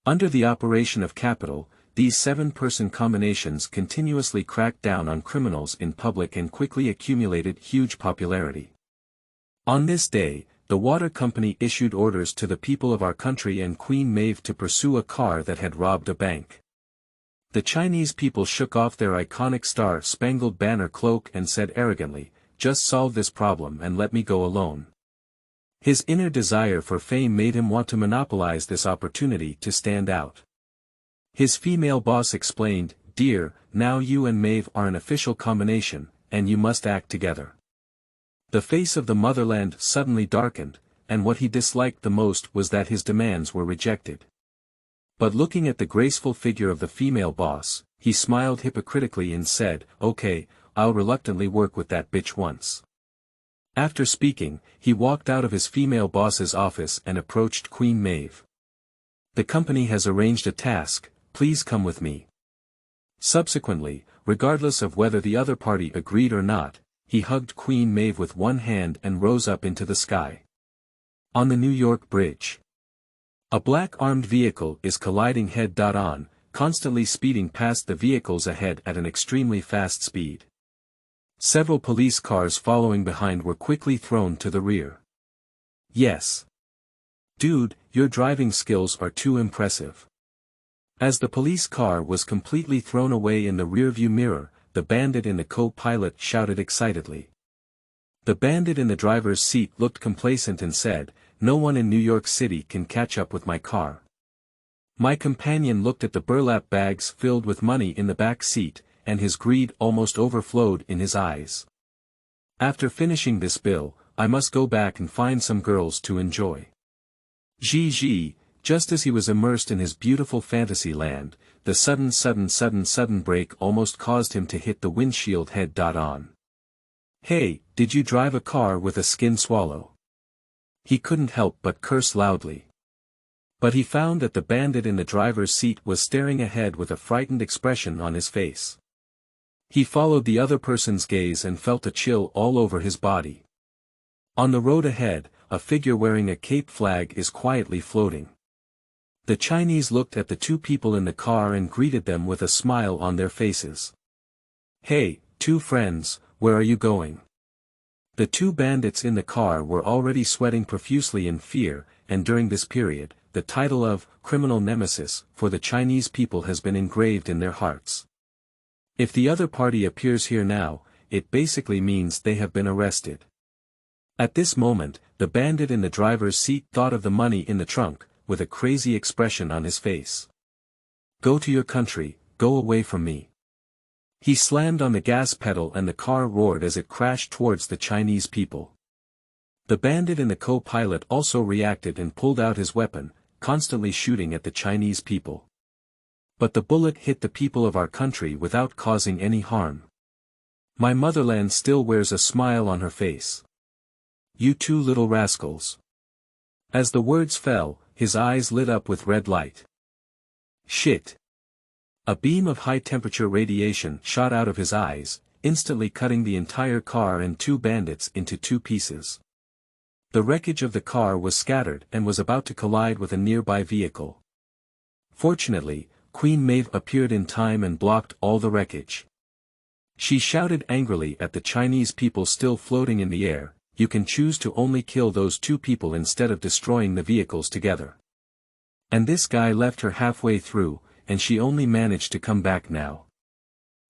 Under the operation of Capital, these 7-person combinations continuously cracked down on criminals in public and quickly accumulated huge popularity. On this day, the water company issued orders to the people of our country and Queen Maeve to pursue a car that had robbed a bank. The Chinese people shook off their iconic Star-Spangled Banner cloak and said arrogantly, "Just solve this problem and let me go alone." His inner desire for fame made him want to monopolize this opportunity to stand out. His female boss explained, "Dear, now you and Maeve are an official combination, and you must act together." The face of the motherland suddenly darkened, and what he disliked the most was that his demands were rejected. But looking at the graceful figure of the female boss, he smiled hypocritically and said, "Okay, I'll reluctantly work with that bitch once." After speaking, he walked out of his female boss's office and approached Queen Maeve. "The company has arranged a task, please come with me." Subsequently, regardless of whether the other party agreed or not, he hugged Queen Maeve with one hand and rose up into the sky. On the New York Bridge. A black armed vehicle is colliding head-on, constantly speeding past the vehicles ahead at an extremely fast speed. Several police cars following behind were quickly thrown to the rear. "Yes. Dude, your driving skills are too impressive." As the police car was completely thrown away in the rearview mirror, the bandit in the co-pilot shouted excitedly. The bandit in the driver's seat looked complacent and said, "No one in New York City can catch up with my car." My companion looked at the burlap bags filled with money in the back seat, and his greed almost overflowed in his eyes. "After finishing this bill, I must go back and find some girls to enjoy." Gee, just as he was immersed in his beautiful fantasy land, the sudden break almost caused him to hit the windshield head-on. "Hey, did you drive a car with a skin swallow?" He couldn't help but curse loudly. But he found that the bandit in the driver's seat was staring ahead with a frightened expression on his face. He followed the other person's gaze and felt a chill all over his body. On the road ahead, a figure wearing a Cape flag is quietly floating. The Chinese looked at the two people in the car and greeted them with a smile on their faces. "Hey, two friends, where are you going?" The two bandits in the car were already sweating profusely in fear, and during this period, the title of criminal nemesis for the Chinese people has been engraved in their hearts. If the other party appears here now, it basically means they have been arrested. At this moment, the bandit in the driver's seat thought of the money in the trunk, with a crazy expression on his face. "Go to your country, go away from me." He slammed on the gas pedal and the car roared as it crashed towards the Chinese people. The bandit in the co-pilot also reacted and pulled out his weapon, constantly shooting at the Chinese people. But the bullet hit the people of our country without causing any harm. My motherland still wears a smile on her face. "You two little rascals." As the words fell, his eyes lit up with red light. "Shit." A beam of high-temperature radiation shot out of his eyes, instantly cutting the entire car and two bandits into two pieces. The wreckage of the car was scattered and was about to collide with a nearby vehicle. Fortunately, Queen Maeve appeared in time and blocked all the wreckage. She shouted angrily at the Chinese people still floating in the air, "You can choose to only kill those two people instead of destroying the vehicles together." And this guy left her halfway through, and she only managed to come back now.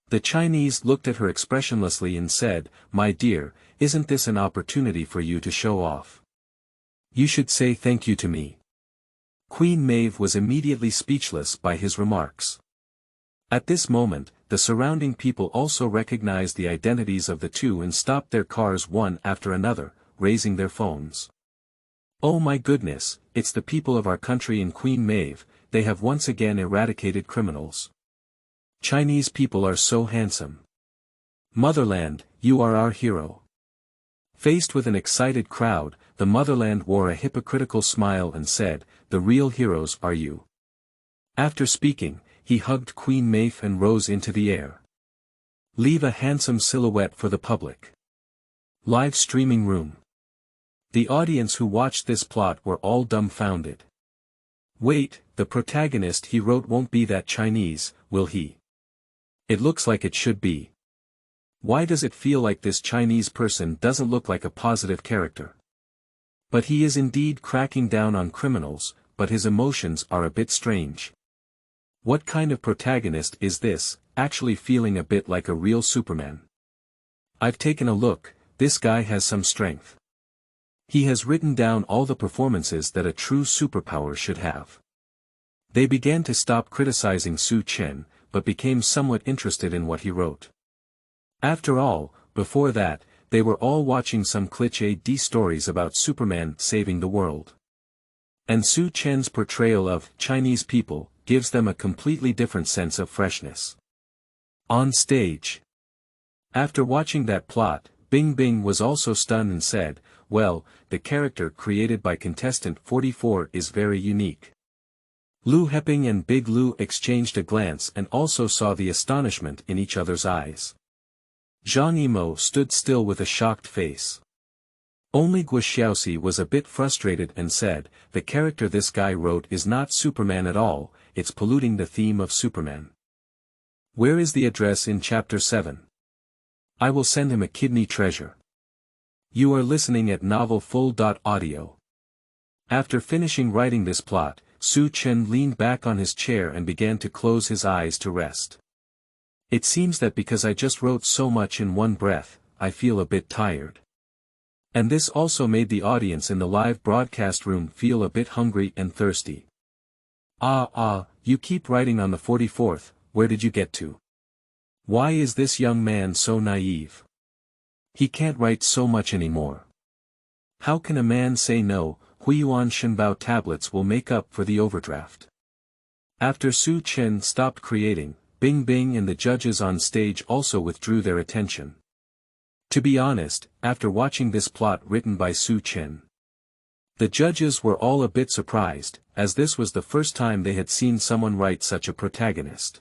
The Chinese looked at her expressionlessly and said, "My dear, isn't this an opportunity for you to show off? You should say thank you to me." Queen Maeve was immediately speechless by his remarks. At this moment, the surrounding people also recognized the identities of the two and stopped their cars one after another, raising their phones. "Oh my goodness, it's the people of our country and Queen Maeve, they have once again eradicated criminals. Chinese people are so handsome. Motherland, you are our hero." Faced with an excited crowd, the motherland wore a hypocritical smile and said, "The real heroes are you." After speaking, he hugged Queen Maeve and rose into the air. Leave a handsome silhouette for the public. Live streaming room. The audience who watched this plot were all dumbfounded. Wait, the protagonist he wrote won't be that Chinese, will he? It looks like it should be. Why does it feel like this Chinese person doesn't look like a positive character? But he is indeed cracking down on criminals, but his emotions are a bit strange. What kind of protagonist is this, actually feeling a bit like a real Superman? I've taken a look, this guy has some strength. He has written down all the performances that a true superpower should have. They began to stop criticizing Su Chen, but became somewhat interested in what he wrote. After all, before that, they were all watching some cliché stories about Superman saving the world. And Su Chen's portrayal of Chinese people gives them a completely different sense of freshness. On stage. After watching that plot, Bing Bing was also stunned and said, "Well, the character created by contestant 44 is very unique." Lu Heping and Big Lu exchanged a glance and also saw the astonishment in each other's eyes. Zhang Yimou stood still with a shocked face. Only Guo Xiaoxi was a bit frustrated and said, "The character this guy wrote is not Superman at all, it's polluting the theme of Superman. Where is the address in Chapter 7? I will send him a kidney treasure." You are listening at novelfull.audio. After finishing writing this plot, Su Chen leaned back on his chair and began to close his eyes to rest. It seems that because I just wrote so much in one breath, I feel a bit tired. And this also made the audience in the live broadcast room feel a bit hungry and thirsty. You keep writing on the 44th, where did you get to? Why is this young man so naive? He can't write so much anymore. How can a man say no? Huiyuan Shenbao tablets will make up for the overdraft. After Su Chen stopped creating, Bing Bing and the judges on stage also withdrew their attention. To be honest, after watching this plot written by Su Chen, the judges were all a bit surprised, as this was the first time they had seen someone write such a protagonist.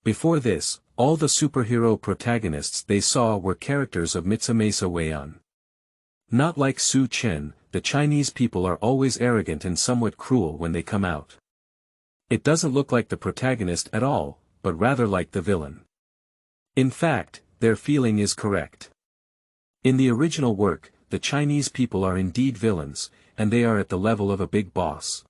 Before this, all the superhero protagonists they saw were characters of Mitsumasa Weian. Not like Su Chen, the Chinese people are always arrogant and somewhat cruel when they come out. It doesn't look like the protagonist at all, but rather like the villain. In fact, their feeling is correct. In the original work, the Chinese people are indeed villains, and they are at the level of a big boss.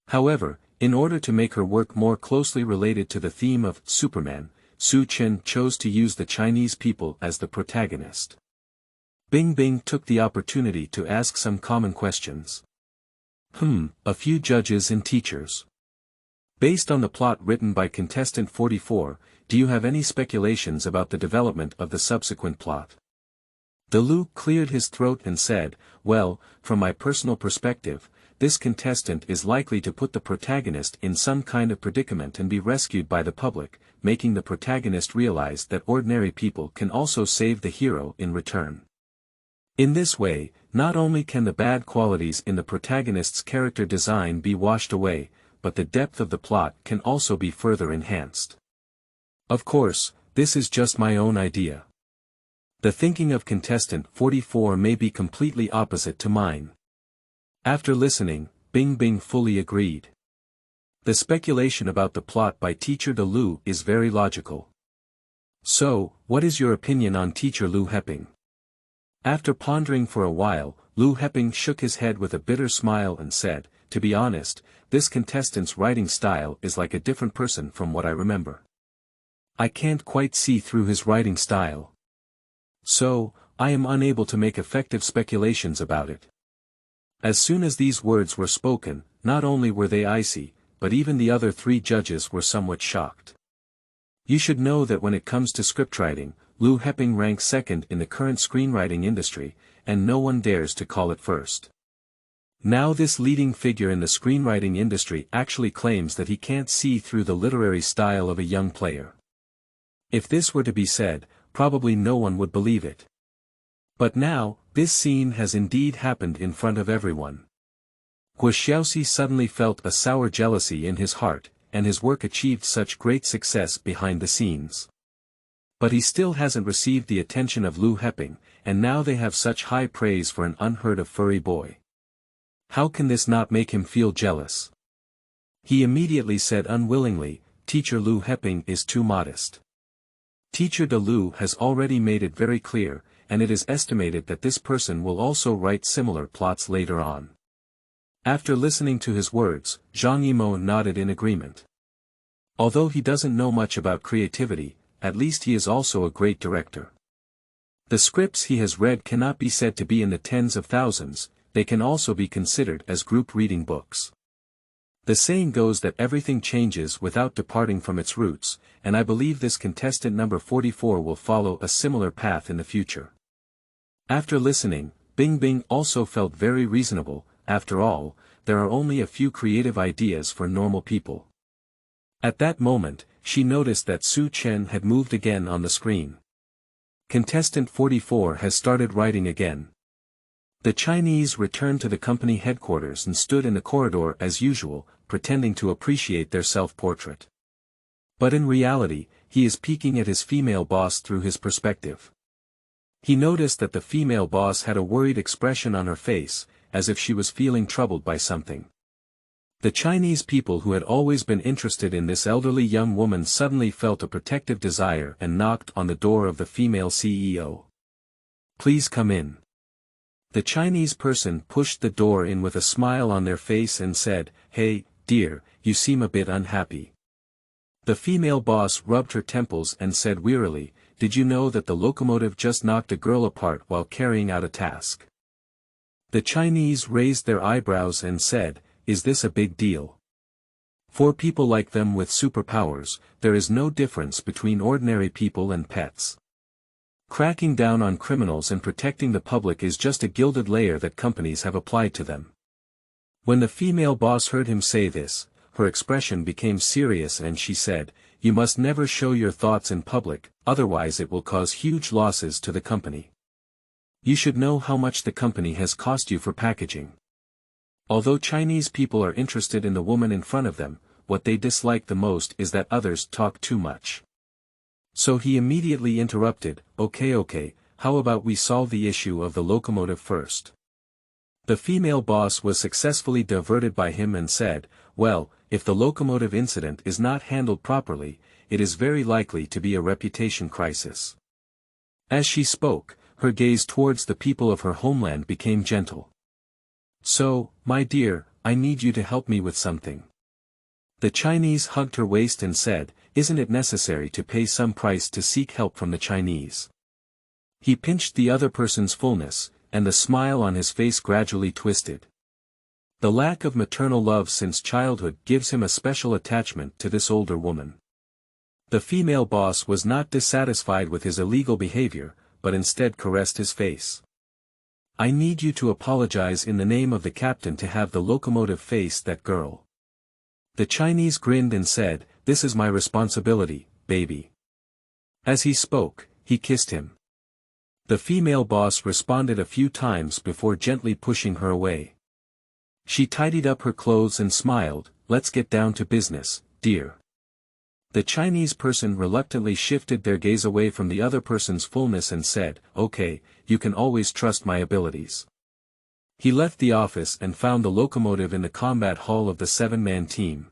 However, in order to make her work more closely related to the theme of Superman, Su Chen chose to use the Chinese people as the protagonist. Bing Bing took the opportunity to ask some common questions. A few judges and teachers. Based on the plot written by contestant 44, do you have any speculations about the development of the subsequent plot? The Lu cleared his throat and said, "Well, from my personal perspective, this contestant is likely to put the protagonist in some kind of predicament and be rescued by the public, making the protagonist realize that ordinary people can also save the hero in return. In this way, not only can the bad qualities in the protagonist's character design be washed away, but the depth of the plot can also be further enhanced. Of course, this is just my own idea. The thinking of contestant 44 may be completely opposite to mine." After listening, Bing Bing fully agreed. The speculation about the plot by Teacher De Lu is very logical. So, what is your opinion on Teacher Lu Heping? After pondering for a while, Lu Heping shook his head with a bitter smile and said, "To be honest, this contestant's writing style is like a different person from what I remember. I can't quite see through his writing style. So, I am unable to make effective speculations about it." As soon as these words were spoken, not only were they icy, but even the other three judges were somewhat shocked. You should know that when it comes to scriptwriting, Lu Heping ranks second in the current screenwriting industry, and no one dares to call it first. Now this leading figure in the screenwriting industry actually claims that he can't see through the literary style of a young player. If this were to be said, probably no one would believe it. But now, this scene has indeed happened in front of everyone. Guo Xiaoxi suddenly felt a sour jealousy in his heart, and his work achieved such great success behind the scenes. But he still hasn't received the attention of Lu Heping, and now they have such high praise for an unheard-of furry boy. How can this not make him feel jealous? He immediately said unwillingly, Teacher Lu Heping is too modest. Teacher De Lu has already made it very clear, and it is estimated that this person will also write similar plots later on. After listening to his words, Zhang Yimou nodded in agreement. Although he doesn't know much about creativity, at least he is also a great director. The scripts he has read cannot be said to be in the tens of thousands, they can also be considered as group reading books. The saying goes that everything changes without departing from its roots, and I believe this contestant number 44 will follow a similar path in the future. After listening, Bing Bing also felt very reasonable. After all, there are only a few creative ideas for normal people. At that moment, she noticed that Su Chen had moved again on the screen. Contestant 44 has started writing again. The Chinese returned to the company headquarters and stood in the corridor as usual, pretending to appreciate their self-portrait. But in reality, he is peeking at his female boss through his perspective. He noticed that the female boss had a worried expression on her face, as if she was feeling troubled by something. The Chinese people who had always been interested in this elderly young woman suddenly felt a protective desire and knocked on the door of the female CEO. Please come in. The Chinese person pushed the door in with a smile on their face and said, Hey, dear, you seem a bit unhappy. The female boss rubbed her temples and said wearily, Did you know that the locomotive just knocked a girl apart while carrying out a task? The Chinese raised their eyebrows and said, Is this a big deal? For people like them with superpowers, there is no difference between ordinary people and pets. Cracking down on criminals and protecting the public is just a gilded layer that companies have applied to them. When the female boss heard him say this, her expression became serious and she said, You must never show your thoughts in public, otherwise it will cause huge losses to the company. You should know how much the company has cost you for packaging. Although Chinese people are interested in the woman in front of them, what they dislike the most is that others talk too much. So he immediately interrupted, Okay, how about we solve the issue of the locomotive first? The female boss was successfully diverted by him and said, Well, if the locomotive incident is not handled properly, it is very likely to be a reputation crisis. As she spoke, her gaze towards the people of her homeland became gentle. So, my dear, I need you to help me with something. The Chinese hugged her waist and said, Isn't it necessary to pay some price to seek help from the Chinese? He pinched the other person's fullness, and the smile on his face gradually twisted. The lack of maternal love since childhood gives him a special attachment to this older woman. The female boss was not dissatisfied with his illegal behavior, but instead caressed his face. I need you to apologize in the name of the captain to have the locomotive face that girl. The Chinese grinned and said, This is my responsibility, baby. As he spoke, he kissed him. The female boss responded a few times before gently pushing her away. She tidied up her clothes and smiled, Let's get down to business, dear. The Chinese person reluctantly shifted their gaze away from the other person's fullness and said, Okay, you can always trust my abilities. He left the office and found the locomotive in the combat hall of the 7-man team.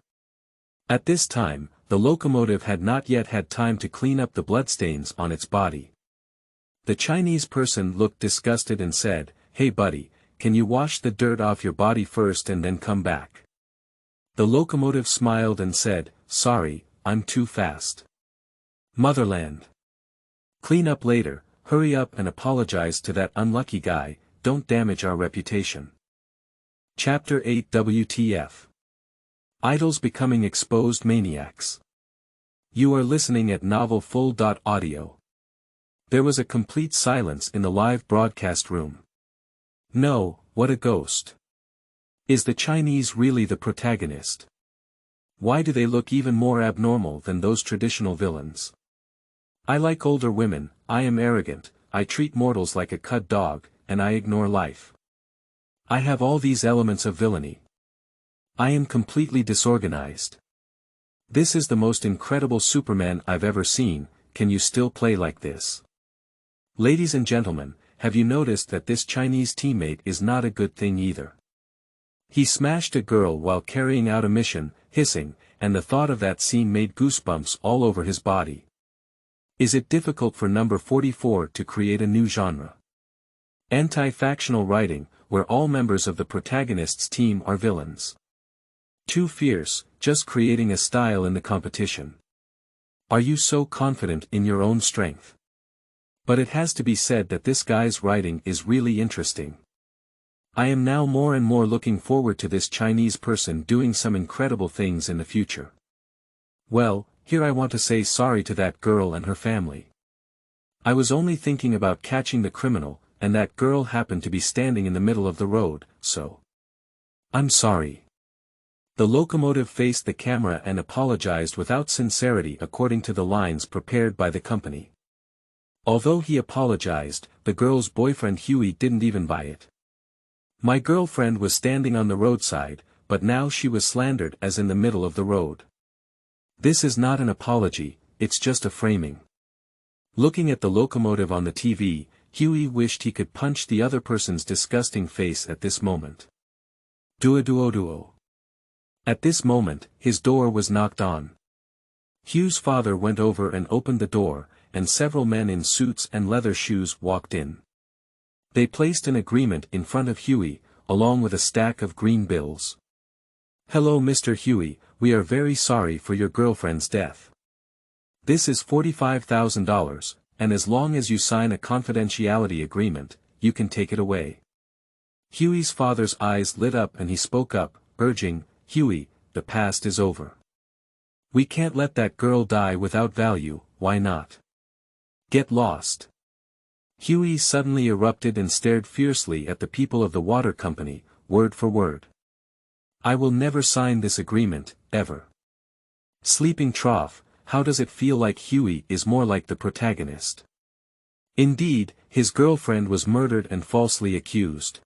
At this time, the locomotive had not yet had time to clean up the bloodstains on its body. The Chinese person looked disgusted and said, Hey buddy, can you wash the dirt off your body first and then come back? The locomotive smiled and said, Sorry, I'm too fast. Motherland. Clean up later, hurry up and apologize to that unlucky guy, don't damage our reputation. Chapter 8 WTF. Idols becoming exposed maniacs. You are listening at novelfull.audio. There was a complete silence in the live broadcast room. No, what a ghost. Is the Chinese really the protagonist? Why do they look even more abnormal than those traditional villains? I like older women, I am arrogant, I treat mortals like a cud dog, and I ignore life. I have all these elements of villainy. I am completely disorganized. This is the most incredible Superman I've ever seen. Can you still play like this? Ladies and gentlemen, have you noticed that this Chinese teammate is not a good thing either? He smashed a girl while carrying out a mission, hissing, and the thought of that scene made goosebumps all over his body. Is it difficult for number 44 to create a new genre? Anti-factional writing, where all members of the protagonist's team are villains. Too fierce, just creating a style in the competition. Are you so confident in your own strength? But it has to be said that this guy's writing is really interesting. I am now more and more looking forward to this Chinese person doing some incredible things in the future. Well, here I want to say sorry to that girl and her family. I was only thinking about catching the criminal, and that girl happened to be standing in the middle of the road, so. I'm sorry. The locomotive faced the camera and apologized without sincerity according to the lines prepared by the company. Although he apologized, the girl's boyfriend Huey didn't even buy it. My girlfriend was standing on the roadside, but now she was slandered as in the middle of the road. This is not an apology, it's just a framing. Looking at the locomotive on the TV, Huey wished he could punch the other person's disgusting face at this moment. Duo. At this moment, his door was knocked on. Hugh's father went over and opened the door, and several men in suits and leather shoes walked in. They placed an agreement in front of Huey, along with a stack of green bills. Hello Mr. Huey, we are very sorry for your girlfriend's death. This is $45,000, and as long as you sign a confidentiality agreement, you can take it away. Huey's father's eyes lit up and he spoke up, urging, Huey, the past is over. We can't let that girl die without value, why not? Get lost. Huey suddenly erupted and stared fiercely at the people of the water company, word for word. I will never sign this agreement, ever. Sleeping trough, how does it feel like Huey is more like the protagonist? Indeed, his girlfriend was murdered and falsely accused.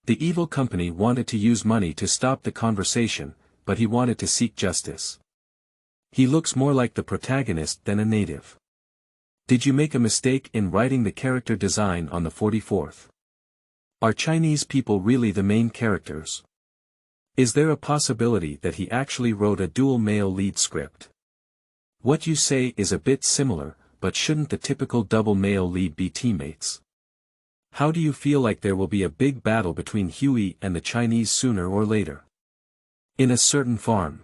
The evil company wanted to use money to stop the conversation, but he wanted to seek justice. He looks more like the protagonist than a native. Did you make a mistake in writing the character design on the 44th? Are Chinese people really the main characters? Is there a possibility that he actually wrote a dual male lead script? What you say is a bit similar, but shouldn't the typical double male lead be teammates? How do you feel like there will be a big battle between Huey and the Chinese sooner or later? In a certain farm.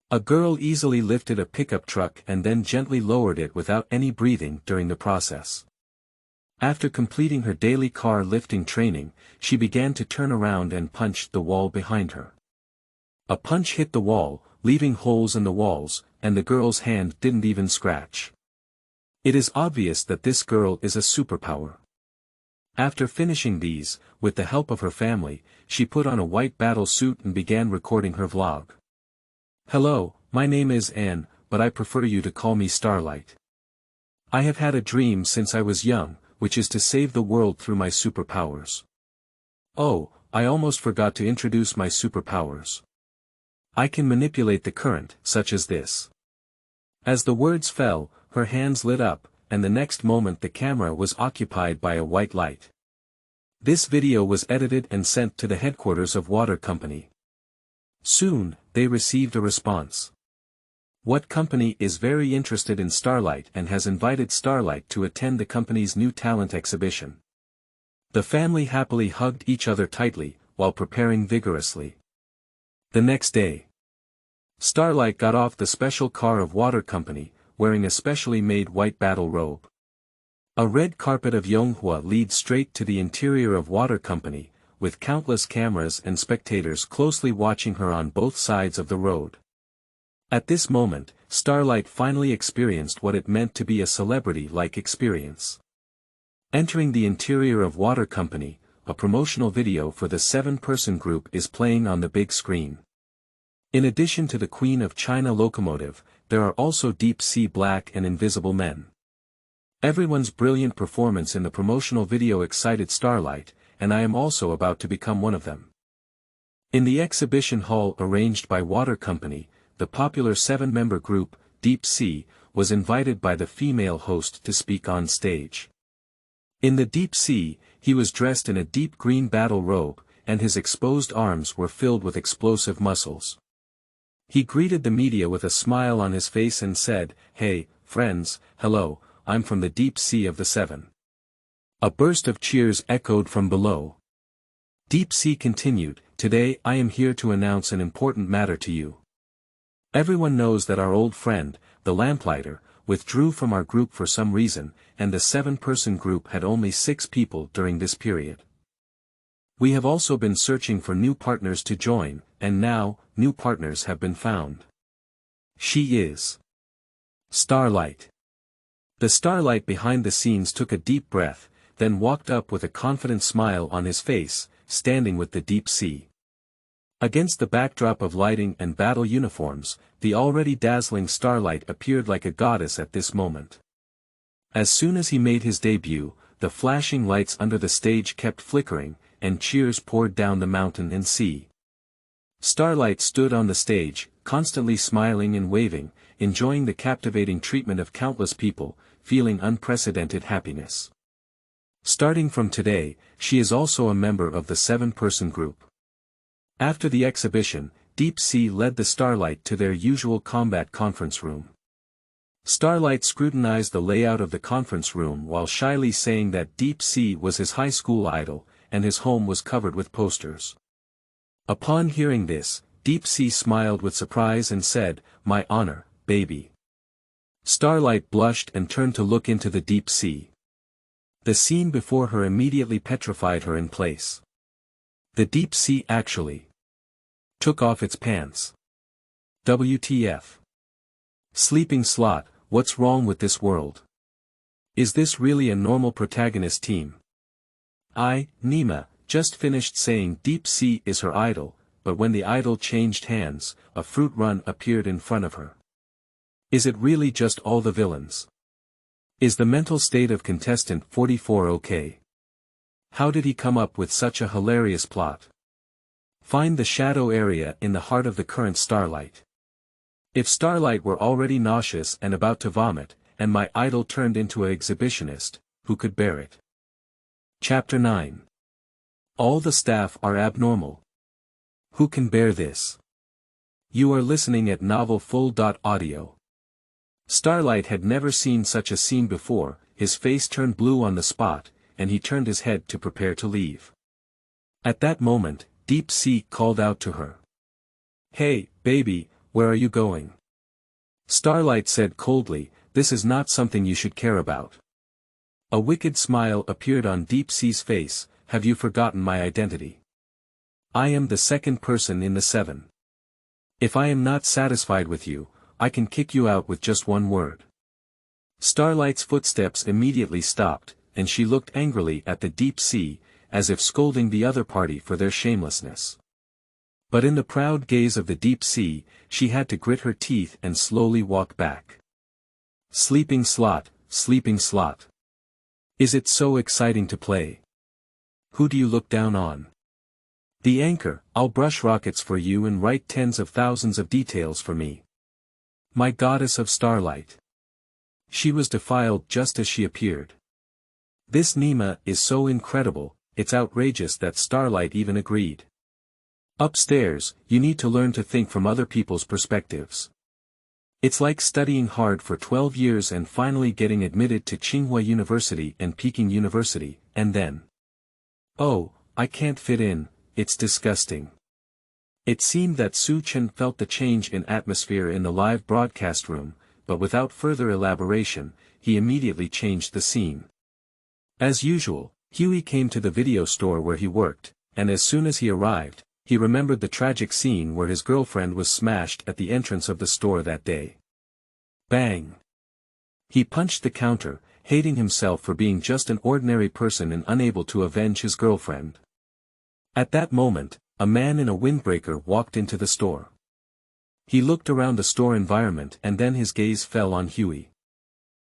A girl easily lifted a pickup truck and then gently lowered it without any breathing during the process. After completing her daily car lifting training, she began to turn around and punched the wall behind her. A punch hit the wall, leaving holes in the walls, and the girl's hand didn't even scratch. It is obvious that this girl is a superpower. After finishing these, with the help of her family, she put on a white battle suit and began recording her vlog. Hello, my name is Anne, but I prefer you to call me Starlight. I have had a dream since I was young, which is to save the world through my superpowers. Oh, I almost forgot to introduce my superpowers. I can manipulate the current, such as this. As the words fell, her hands lit up, and the next moment the camera was occupied by a white light. This video was edited and sent to the headquarters of Water Company. Soon, they received a response. What company is very interested in Starlight and has invited Starlight to attend the company's new talent exhibition. The family happily hugged each other tightly, while preparing vigorously. The next day, Starlight got off the special car of Water Company, wearing a specially made white battle robe. A red carpet of Yonghua leads straight to the interior of Water Company, with countless cameras and spectators closely watching her on both sides of the road. At this moment, Starlight finally experienced what it meant to be a celebrity-like experience. Entering the interior of Water Company, a promotional video for the 7-person group is playing on the big screen. In addition to the Queen of China locomotive, there are also deep-sea black and invisible men. Everyone's brilliant performance in the promotional video excited Starlight, and I am also about to become one of them. In the exhibition hall arranged by Water Company, the popular 7-member group, Deep Sea, was invited by the female host to speak on stage. In the Deep Sea, he was dressed in a deep green battle robe, and his exposed arms were filled with explosive muscles. He greeted the media with a smile on his face and said, "Hey, friends, hello, I'm from the Deep Sea of the Seven." A burst of cheers echoed from below. Deep Sea continued, "Today I am here to announce an important matter to you. Everyone knows that our old friend, the Lamplighter, withdrew from our group for some reason, and the 7-person group had only 6 people during this period. We have also been searching for new partners to join, and now, new partners have been found. She is Starlight." The Starlight behind the scenes took a deep breath, then walked up with a confident smile on his face, standing with the Deep Sea. Against the backdrop of lighting and battle uniforms, the already dazzling Starlight appeared like a goddess at this moment. As soon as he made his debut, the flashing lights under the stage kept flickering, and cheers poured down the mountain and sea. Starlight stood on the stage, constantly smiling and waving, enjoying the captivating treatment of countless people, feeling unprecedented happiness. Starting from today, she is also a member of the 7-person group. After the exhibition, Deep Sea led the Starlight to their usual combat conference room. Starlight scrutinized the layout of the conference room while shyly saying that Deep Sea was his high school idol, and his home was covered with posters. Upon hearing this, Deep Sea smiled with surprise and said, "My honor, baby." Starlight blushed and turned to look into the Deep Sea. The scene before her immediately petrified her in place. The Deep Sea actually took off its pants. WTF? Sleeping Slot, what's wrong with this world? Is this really a normal protagonist team? Nima, just finished saying Deep Sea is her idol, but when the idol changed hands, a fruit run appeared in front of her. Is it really just all the villains? Is the mental state of contestant 44 okay? How did he come up with such a hilarious plot? Find the shadow area in the heart of the current Starlight. If Starlight were already nauseous and about to vomit, and my idol turned into an exhibitionist, who could bear it? Chapter 9. All the staff are abnormal. Who can bear this? You are listening at novelfull.audio. Starlight had never seen such a scene before, his face turned blue on the spot, and he turned his head to prepare to leave. At that moment, Deep Sea called out to her. "Hey, baby, where are you going?" Starlight said coldly, "This is not something you should care about." A wicked smile appeared on Deep Sea's face. "Have you forgotten my identity? I am the 2nd person in the 7. If I am not satisfied with you, I can kick you out with just one word." Starlight's footsteps immediately stopped, and she looked angrily at the Deep Sea, as if scolding the other party for their shamelessness. But in the proud gaze of the Deep Sea, she had to grit her teeth and slowly walk back. Sleeping Slot, Sleeping Slot. Is it so exciting to play? Who do you look down on? The anchor. I'll brush rockets for you and write tens of thousands of details for me. My goddess of Starlight. She was defiled just as she appeared. This Nima is so incredible, it's outrageous that Starlight even agreed. Upstairs, you need to learn to think from other people's perspectives. It's like studying hard for 12 years and finally getting admitted to Tsinghua University and Peking University, and then, "Oh, I can't fit in, it's disgusting." It seemed that Su Chen felt the change in atmosphere in the live broadcast room, but without further elaboration, he immediately changed the scene. As usual, Huey came to the video store where he worked, and as soon as he arrived, he remembered the tragic scene where his girlfriend was smashed at the entrance of the store that day. Bang! He punched the counter, hating himself for being just an ordinary person and unable to avenge his girlfriend. At that moment, a man in a windbreaker walked into the store. He looked around the store environment and then his gaze fell on Huey.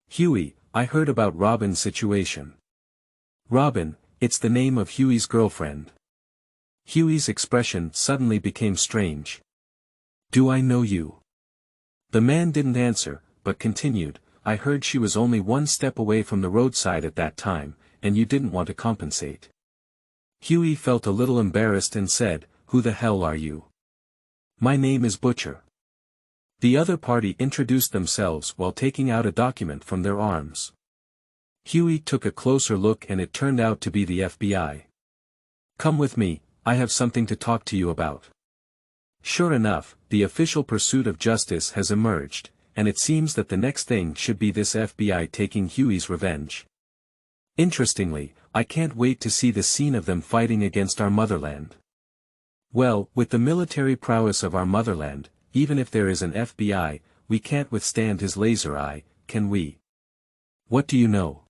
"Huey, I heard about Robin's situation. Robin, it's the name of Huey's girlfriend. Huey's expression suddenly became strange. Do I know you? The man didn't answer, but continued, I heard she was only one step away from the roadside at that time, and you didn't want to compensate. Huey felt a little embarrassed and said, Who the hell are you? My name is Butcher. The other party introduced themselves while taking out a document from their arms. Huey took a closer look and it turned out to be the FBI. Come with me, I have something to talk to you about. Sure enough, the official pursuit of justice has emerged, and it seems that the next thing should be this FBI taking Huey's revenge. Interestingly, I can't wait to see the scene of them fighting against our motherland. Well, with the military prowess of our motherland, even if there is an FBI, we can't withstand his laser eye, can we? What do you know?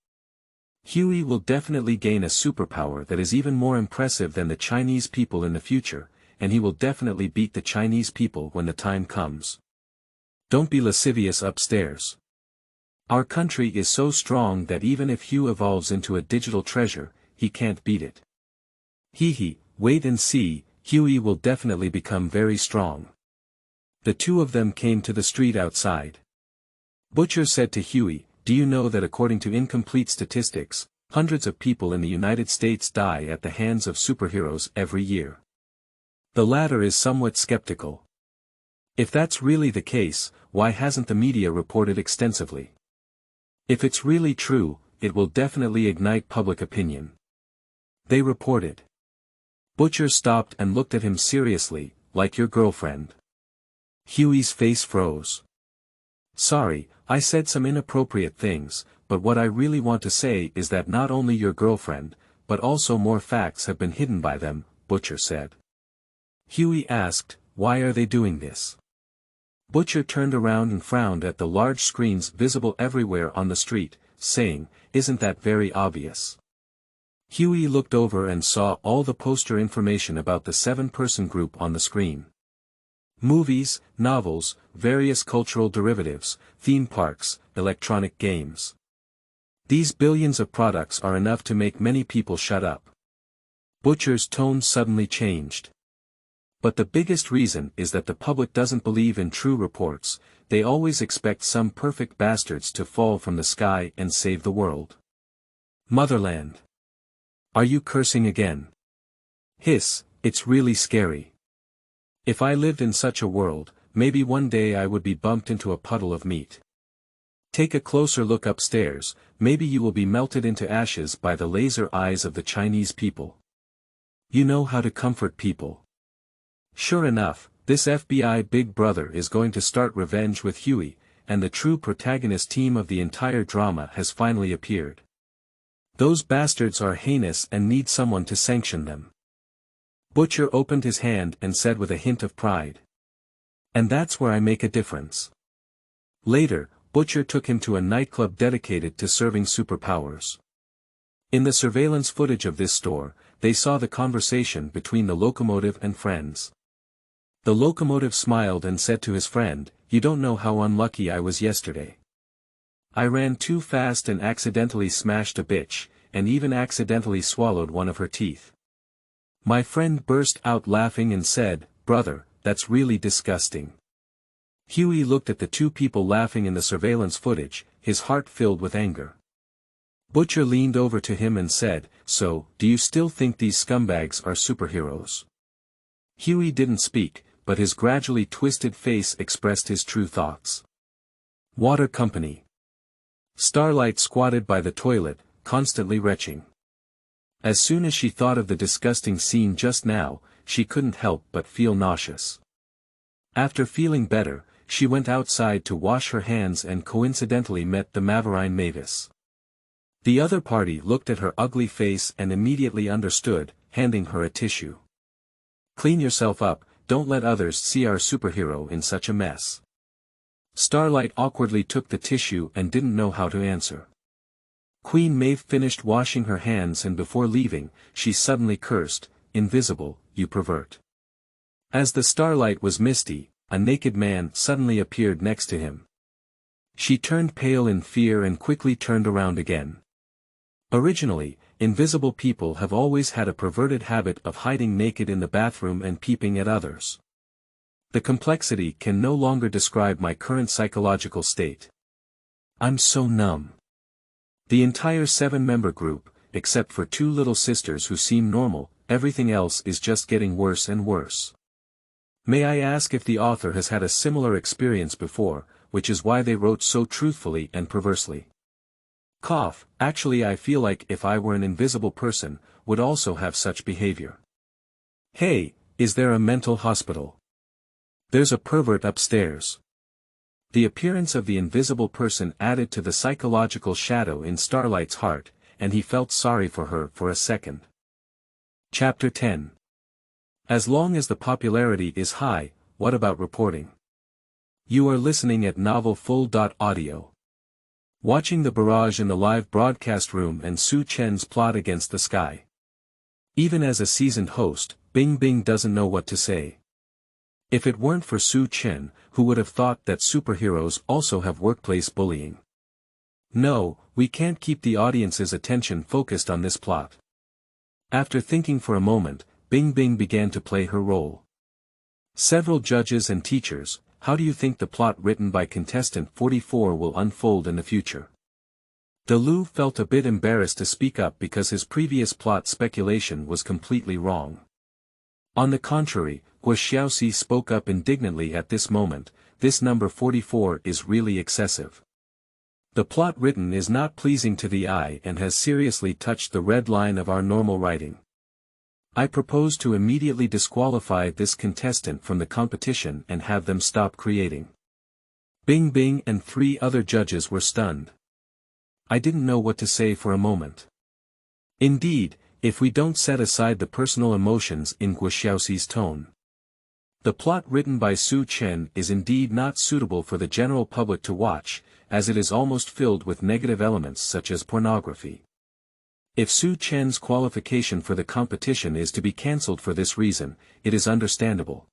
Huey will definitely gain a superpower that is even more impressive than the Chinese people in the future, and he will definitely beat the Chinese people when the time comes. Don't be lascivious upstairs. Our country is so strong that even if Hugh evolves into a digital treasure, he can't beat it. Hee, wait and see, Huey will definitely become very strong. The two of them came to the street outside. Butcher said to Huey, Do you know that according to incomplete statistics, hundreds of people in the United States die at the hands of superheroes every year? The latter is somewhat skeptical. If that's really the case, why hasn't the media reported extensively? If it's really true, it will definitely ignite public opinion. They reported. Butcher stopped and looked at him seriously, like your girlfriend. Huey's face froze. Sorry, I said some inappropriate things, but what I really want to say is that not only your girlfriend, but also more facts have been hidden by them, Butcher said. Huey asked, Why are they doing this? Butcher turned around and frowned at the large screens visible everywhere on the street, saying, Isn't that very obvious? Huey looked over and saw all the poster information about the 7-person group on the screen. Movies, novels, various cultural derivatives, theme parks, electronic games. These billions of products are enough to make many people shut up. Butcher's tone suddenly changed. But the biggest reason is that the public doesn't believe in true reports, they always expect some perfect bastards to fall from the sky and save the world. Motherland. Are you cursing again? Hiss, it's really scary. If I lived in such a world, maybe one day I would be bumped into a puddle of meat. Take a closer look upstairs, maybe you will be melted into ashes by the laser eyes of the Chinese people. You know how to comfort people. Sure enough, this FBI Big Brother is going to start revenge with Huey, and the true protagonist team of the entire drama has finally appeared. Those bastards are heinous and need someone to sanction them. Butcher opened his hand and said with a hint of pride. And that's where I make a difference. Later, Butcher took him to a nightclub dedicated to serving superpowers. In the surveillance footage of this store, they saw the conversation between the locomotive and friends. The locomotive smiled and said to his friend, You don't know how unlucky I was yesterday. I ran too fast and accidentally smashed a bitch, and even accidentally swallowed one of her teeth. My friend burst out laughing and said, Brother, that's really disgusting. Huey looked at the two people laughing in the surveillance footage, his heart filled with anger. Butcher leaned over to him and said, So, do you still think these scumbags are superheroes? Huey didn't speak, but his gradually twisted face expressed his true thoughts. Water Company. Starlight squatted by the toilet, constantly retching. As soon as she thought of the disgusting scene just now, she couldn't help but feel nauseous. After feeling better, she went outside to wash her hands and coincidentally met the Maverine Mavis. The other party looked at her ugly face and immediately understood, handing her a tissue. Clean yourself up, don't let others see our superhero in such a mess. Starlight awkwardly took the tissue and didn't know how to answer. Queen Maeve finished washing her hands and before leaving, she suddenly cursed, Invisible, you pervert. As the starlight was misty, a naked man suddenly appeared next to him. She turned pale in fear and quickly turned around again. Originally, invisible people have always had a perverted habit of hiding naked in the bathroom and peeping at others. The complexity can no longer describe my current psychological state. I'm so numb. The entire 7-member group, except for 2 little sisters who seem normal, everything else is just getting worse and worse. May I ask if the author has had a similar experience before, which is why they wrote so truthfully and perversely? Cough, actually I feel like if I were an invisible person, would also have such behavior. Hey, is there a mental hospital? There's a pervert upstairs. The appearance of the invisible person added to the psychological shadow in Starlight's heart, and he felt sorry for her for a second. Chapter 10. As long as the popularity is high, what about reporting? You are listening at novelfull.audio. Watching the barrage in the live broadcast room and Su Chen's plot against the sky. Even as a seasoned host, Bing Bing doesn't know what to say. If it weren't for Su Chen, who would have thought that superheroes also have workplace bullying? No, we can't keep the audience's attention focused on this plot. After thinking for a moment, Bing Bing began to play her role. Several judges and teachers, how do you think the plot written by contestant 44 will unfold in the future? Delu felt a bit embarrassed to speak up because his previous plot speculation was completely wrong. On the contrary, Guo Xiaoxi spoke up indignantly at this moment, this number 44 is really excessive. The plot written is not pleasing to the eye and has seriously touched the red line of our normal writing. I propose to immediately disqualify this contestant from the competition and have them stop creating. Bing Bing and 3 other judges were stunned. I didn't know what to say for a moment. Indeed, if we don't set aside the personal emotions in Guo Xiaoxi's tone. The plot written by Su Chen is indeed not suitable for the general public to watch, as it is almost filled with negative elements such as pornography. If Su Chen's qualification for the competition is to be cancelled for this reason, it is understandable.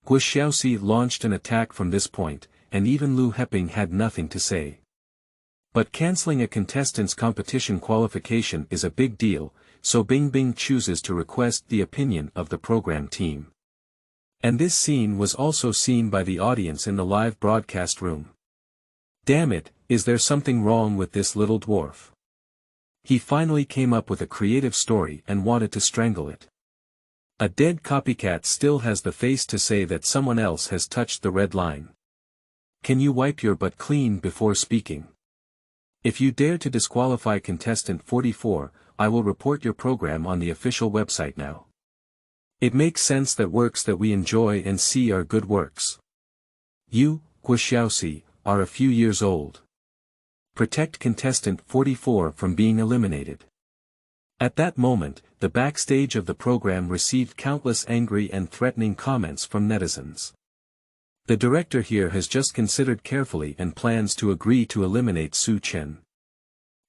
Guo Xiaoxi launched an attack from this point, and even Lu Heping had nothing to say. But cancelling a contestant's competition qualification is a big deal, so Bing Bing chooses to request the opinion of the program team. And this scene was also seen by the audience in the live broadcast room. Damn it, is there something wrong with this little dwarf? He finally came up with a creative story and wanted to strangle it. A dead copycat still has the face to say that someone else has touched the red line. Can you wipe your butt clean before speaking? If you dare to disqualify contestant 44, I will report your program on the official website now. It makes sense that works that we enjoy and see are good works. You, Guo Xiaoxi, are a few years old. Protect contestant 44 from being eliminated. At that moment, the backstage of the program received countless angry and threatening comments from netizens. The director here has just considered carefully and plans to agree to eliminate Su Chen.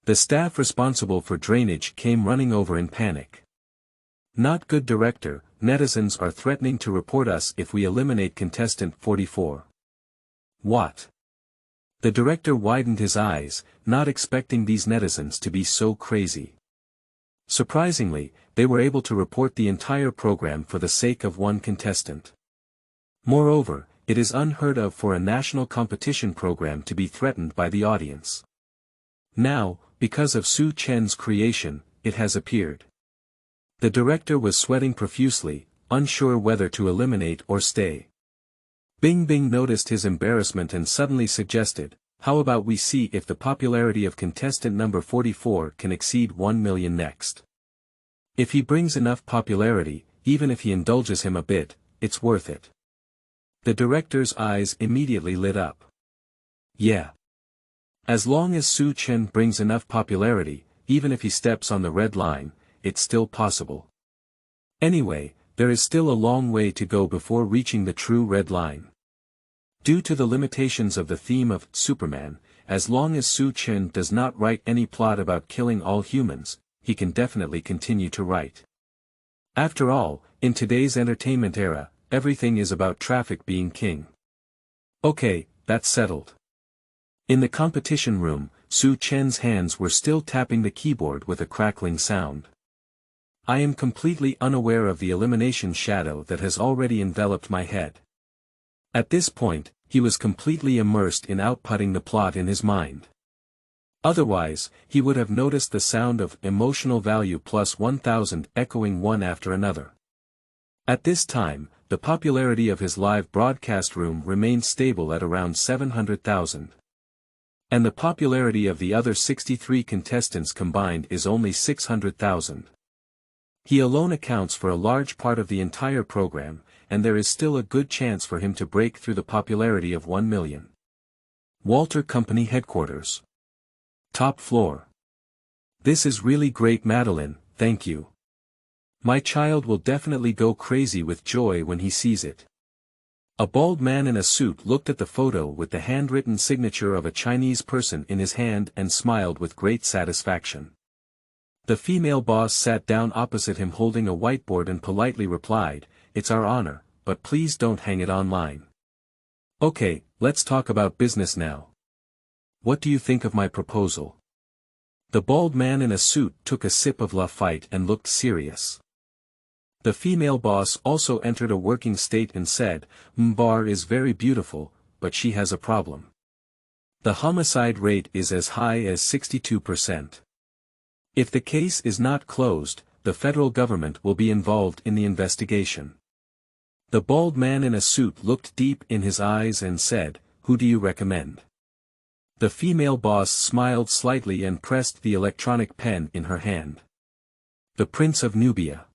The staff responsible for drainage came running over in panic. Not good director, netizens are threatening to report us if we eliminate contestant 44. What? The director widened his eyes, not expecting these netizens to be so crazy. Surprisingly, they were able to report the entire program for the sake of one contestant. Moreover, it is unheard of for a national competition program to be threatened by the audience. Now, because of Su Chen's creation, it has appeared. The director was sweating profusely, unsure whether to eliminate or stay. Bing Bing noticed his embarrassment and suddenly suggested, how about we see if the popularity of contestant number 44 can exceed 1 million next. If he brings enough popularity, even if he indulges him a bit, it's worth it. The director's eyes immediately lit up. Yeah. As long as Su Chen brings enough popularity, even if he steps on the red line, it's still possible. Anyway, there is still a long way to go before reaching the true red line. Due to the limitations of the theme of Superman, as long as Su Chen does not write any plot about killing all humans, he can definitely continue to write. After all, in today's entertainment era, everything is about traffic being king. Okay, that's settled. In the competition room, Su Chen's hands were still tapping the keyboard with a crackling sound. I am completely unaware of the elimination shadow that has already enveloped my head. At this point, he was completely immersed in outputting the plot in his mind. Otherwise, he would have noticed the sound of emotional value plus 1,000 echoing one after another. At this time, the popularity of his live broadcast room remained stable at around 700,000. And the popularity of the other 63 contestants combined is only 600,000. He alone accounts for a large part of the entire program, and there is still a good chance for him to break through the popularity of 1 million. Walter Company Headquarters. Top floor. This is really great, Madeline, thank you. My child will definitely go crazy with joy when he sees it. A bald man in a suit looked at the photo with the handwritten signature of a Chinese person in his hand and smiled with great satisfaction. The female boss sat down opposite him holding a whiteboard and politely replied, "It's our honor, but please don't hang it online." "Okay, let's talk about business now. What do you think of my proposal?" The bald man in a suit took a sip of Lafite and looked serious. The female boss also entered a working state and said, "Mbar is very beautiful, but she has a problem. The homicide rate is as high as 62%. If the case is not closed, the federal government will be involved in the investigation." The bald man in a suit looked deep in his eyes and said, "Who do you recommend?" The female boss smiled slightly and pressed the electronic pen in her hand. "The Prince of Nubia."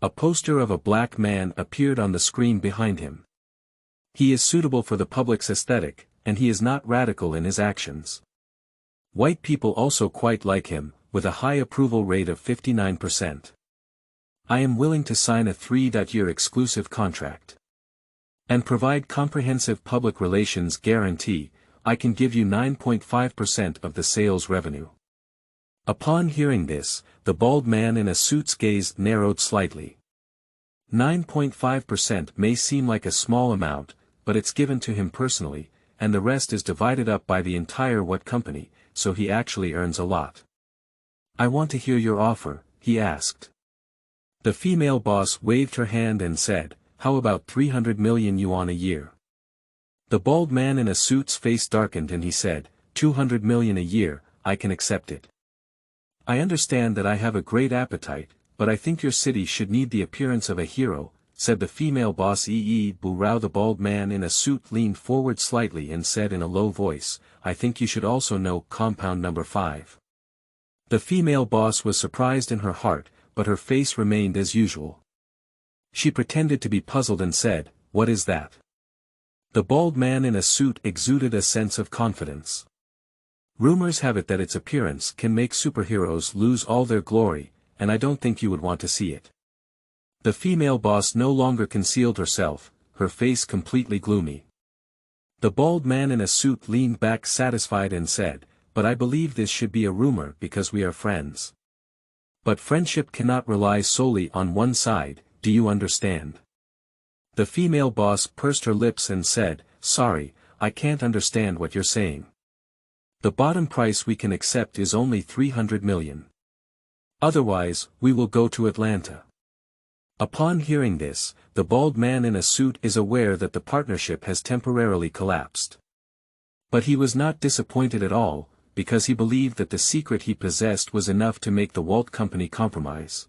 A poster of a black man appeared on the screen behind him. He is suitable for the public's aesthetic, and he is not radical in his actions. White people also quite like him, with a high approval rate of 59%. I am willing to sign a 3-year exclusive contract. And provide comprehensive public relations guarantee. I can give you 9.5% of the sales revenue. Upon hearing this, the bald man in a suit's gaze narrowed slightly. 9.5% may seem like a small amount, but it's given to him personally, and the rest is divided up by the entire What company, so he actually earns a lot. "I want to hear your offer," he asked. The female boss waved her hand and said, "How about 300 million yuan a year?" The bald man in a suit's face darkened and he said, 200 million a year, I can accept it. I understand that I have a great appetite, but I think your city should need the appearance of a hero, said the female boss. Burao. The bald man in a suit leaned forward slightly and said in a low voice, "I think you should also know compound number 5. The female boss was surprised in her heart, but her face remained as usual. She pretended to be puzzled and said, "What is that?" The bald man in a suit exuded a sense of confidence. Rumors have it that its appearance can make superheroes lose all their glory, and I don't think you would want to see it. The female boss no longer concealed herself, her face completely gloomy. The bald man in a suit leaned back satisfied and said, "But I believe this should be a rumor because we are friends. But friendship cannot rely solely on one side, do you understand?" The female boss pursed her lips and said, "Sorry, I can't understand what you're saying. The bottom price we can accept is only 300 million. Otherwise, we will go to Atlanta." Upon hearing this, the bald man in a suit is aware that the partnership has temporarily collapsed. But he was not disappointed at all, because he believed that the secret he possessed was enough to make the Walt Company compromise.